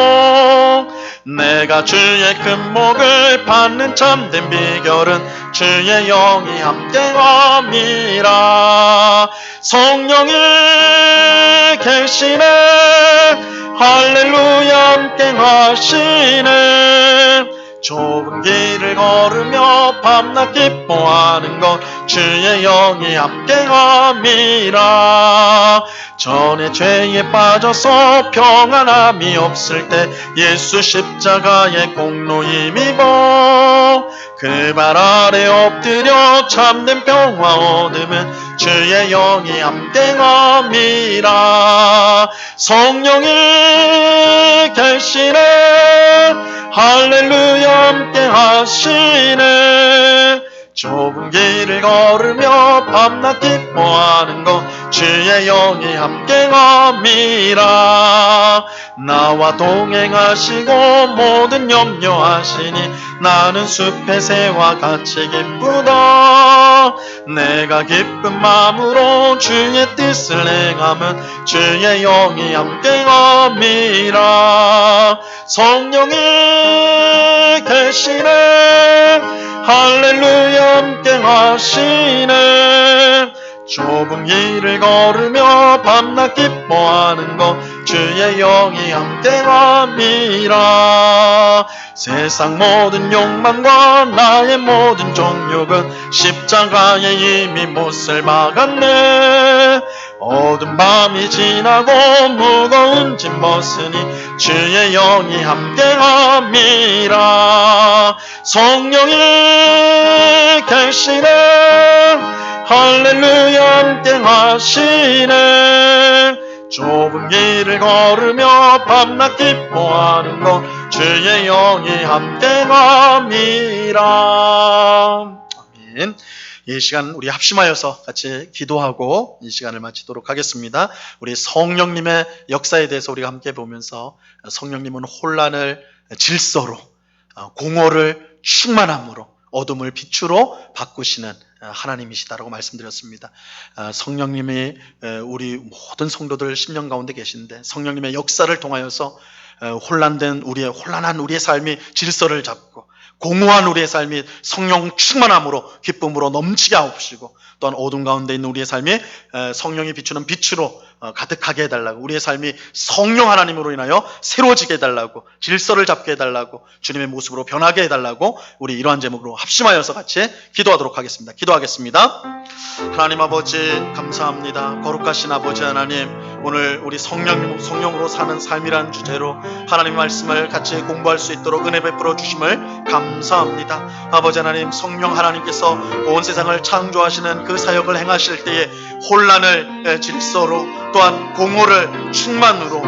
내가 주의 큰 목을 받는 참된 비결은 주의 영이 함께함이라. 성령이 계시네, 할렐루야 함께하시네. 좁은 길을 걸으며 밤낮 기뻐하는 것 주의 영이 함께함이라. 전에 죄에 빠져서 평안함이 없을 때 예수 십자가의 공로 힘입어 그 발 아래 엎드려 참된 평화 얻으면 주의 영이 함께함이라. 성령이 계시네, 할렐루야 함께하시네. 좁은 길을 걸으며 밤낮 기뻐하는 것 주의 영이 함께함이라. 나와 동행하시고 모든 염려하시니 나는 숲의 새와 같이 기쁘다. 내가 기쁜 마음으로 주의 뜻을 행하면 주의 영이 함께함이라. 성령이 계시네, 할렐루야 함께하시네. 좁은 길을 걸으며 밤낮 기뻐하는 것 주의 영이 함께함이라. 세상 모든 욕망과 나의 모든 정욕은 십자가에 이미 못을 박았네. 어두운 밤이 지나고 무거운 짐 벗으니 주의 영이 함께함이라. 성령이 계시네, 할렐루야 함께 하시네. 좁은 길을 걸으며 밤낮 기뻐하는 것 주의 영이 함께 갑니다. 아멘. 이 시간 우리 합심하여서 같이 기도하고 이 시간을 마치도록 하겠습니다. 우리 성령님의 역사에 대해서 우리가 함께 보면서 성령님은 혼란을 질서로, 공허를 충만함으로, 어둠을 빛으로 바꾸시는 하나님이시다라고 말씀드렸습니다. 성령님이 우리 모든 성도들 심령 가운데 계신데 성령님의 역사를 통하여서 혼란된 혼란한 우리의 삶이 질서를 잡고 공허한 우리의 삶이 성령 충만함으로 기쁨으로 넘치게 하옵시고, 또한 어둠 가운데 있는 우리의 삶이 성령이 비추는 빛으로 가득하게 해달라고, 우리의 삶이 성령 하나님으로 인하여 새로워지게 해달라고, 질서를 잡게 해달라고, 주님의 모습으로 변하게 해달라고 우리 이러한 제목으로 합심하여서 같이 기도하도록 하겠습니다. 기도하겠습니다. 하나님 아버지 감사합니다. 거룩하신 아버지 하나님, 오늘 우리 성령으로 사는 삶이라는 주제로 하나님 말씀을 같이 공부할 수 있도록 은혜 베풀어 주심을 감사합니다. 아버지 하나님, 성령 하나님께서 온 세상을 창조하시는 그 사역을 행하실 때에 혼란을 질서로, 또한 공허를 충만으로,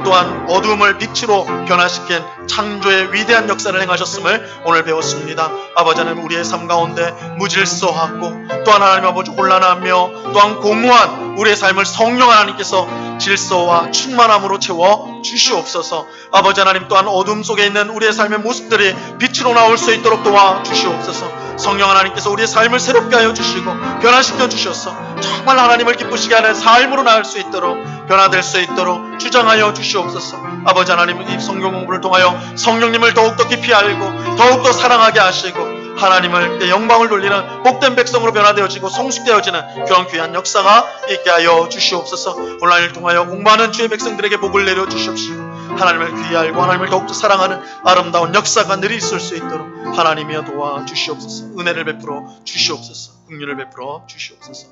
또한 어두움을 빛으로 변화시킨 창조의 위대한 역사를 행하셨음을 오늘 배웠습니다. 아버지 하나님, 우리의 삶 가운데 무질서하고 또한 하나님 아버지 혼란하며 또한 공허한 우리의 삶을 성령 하나님께서 질서와 충만함으로 채워 주시옵소서. 아버지 하나님, 또한 어둠 속에 있는 우리의 삶의 모습들이 빛으로 나올 수 있도록 도와 주시옵소서. 성령 하나님께서 우리의 삶을 새롭게 하여 주시고 변화시켜 주셔서 정말 하나님을 기쁘시게 하는 삶으로 나갈 수 있도록, 변화될 수 있도록 주장하여 주시옵소서. 아버지 하나님, 이 성경 공부를 통하여 성령님을 더욱더 깊이 알고 더욱더 사랑하게 하시고 하나님을 영광을 돌리는 복된 백성으로 변화되어지고 성숙되어지는 그런 귀한 역사가 있게 하여 주시옵소서. 온라인을 통하여 공부하는 주의 백성들에게 복을 내려 주시옵시고 하나님을 귀히 알고 하나님을 더욱더 사랑하는 아름다운 역사가 늘 있을 수 있도록 하나님이여 도와 주시옵소서. 은혜를 베풀어 주시옵소서. 긍휼을 베풀어 주시옵소서.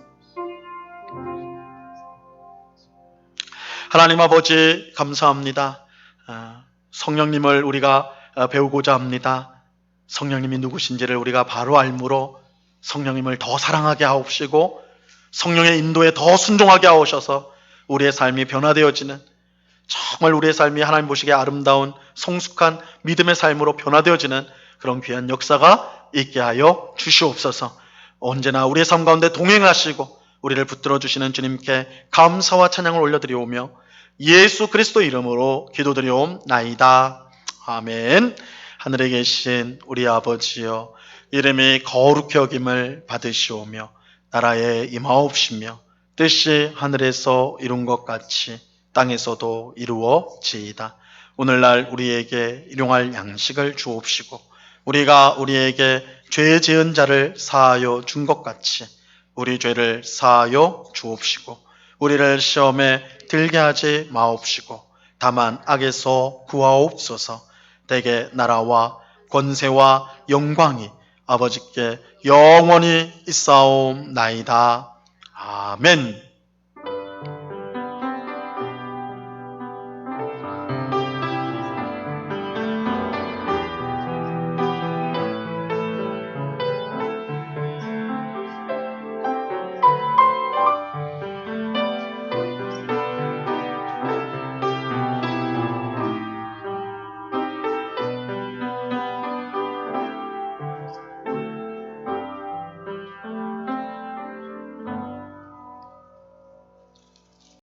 하나님 아버지 감사합니다. 성령님을 우리가 배우고자 합니다. 성령님이 누구신지를 우리가 바로 알므로 성령님을 더 사랑하게 하옵시고 성령의 인도에 더 순종하게 하오셔서 우리의 삶이 변화되어지는, 정말 우리의 삶이 하나님 보시기에 아름다운 성숙한 믿음의 삶으로 변화되어지는 그런 귀한 역사가 있게 하여 주시옵소서. 언제나 우리의 삶 가운데 동행하시고 우리를 붙들어 주시는 주님께 감사와 찬양을 올려드리오며 예수 그리스도 이름으로 기도드리옵나이다. 아멘. 하늘에 계신 우리 아버지여, 이름이 거룩히 여김을 받으시오며 나라에 임하옵시며 뜻이 하늘에서 이룬 것 같이 땅에서도 이루어지이다. 오늘날 우리에게 일용할 양식을 주옵시고 우리가 우리에게 죄 지은 자를 사하여 준 것 같이 우리 죄를 사하여 주옵시고 우리를 시험에 들게 하지 마옵시고 다만 악에서 구하옵소서. 대개 나라와 권세와 영광이 아버지께 영원히 있사옵나이다. 아멘.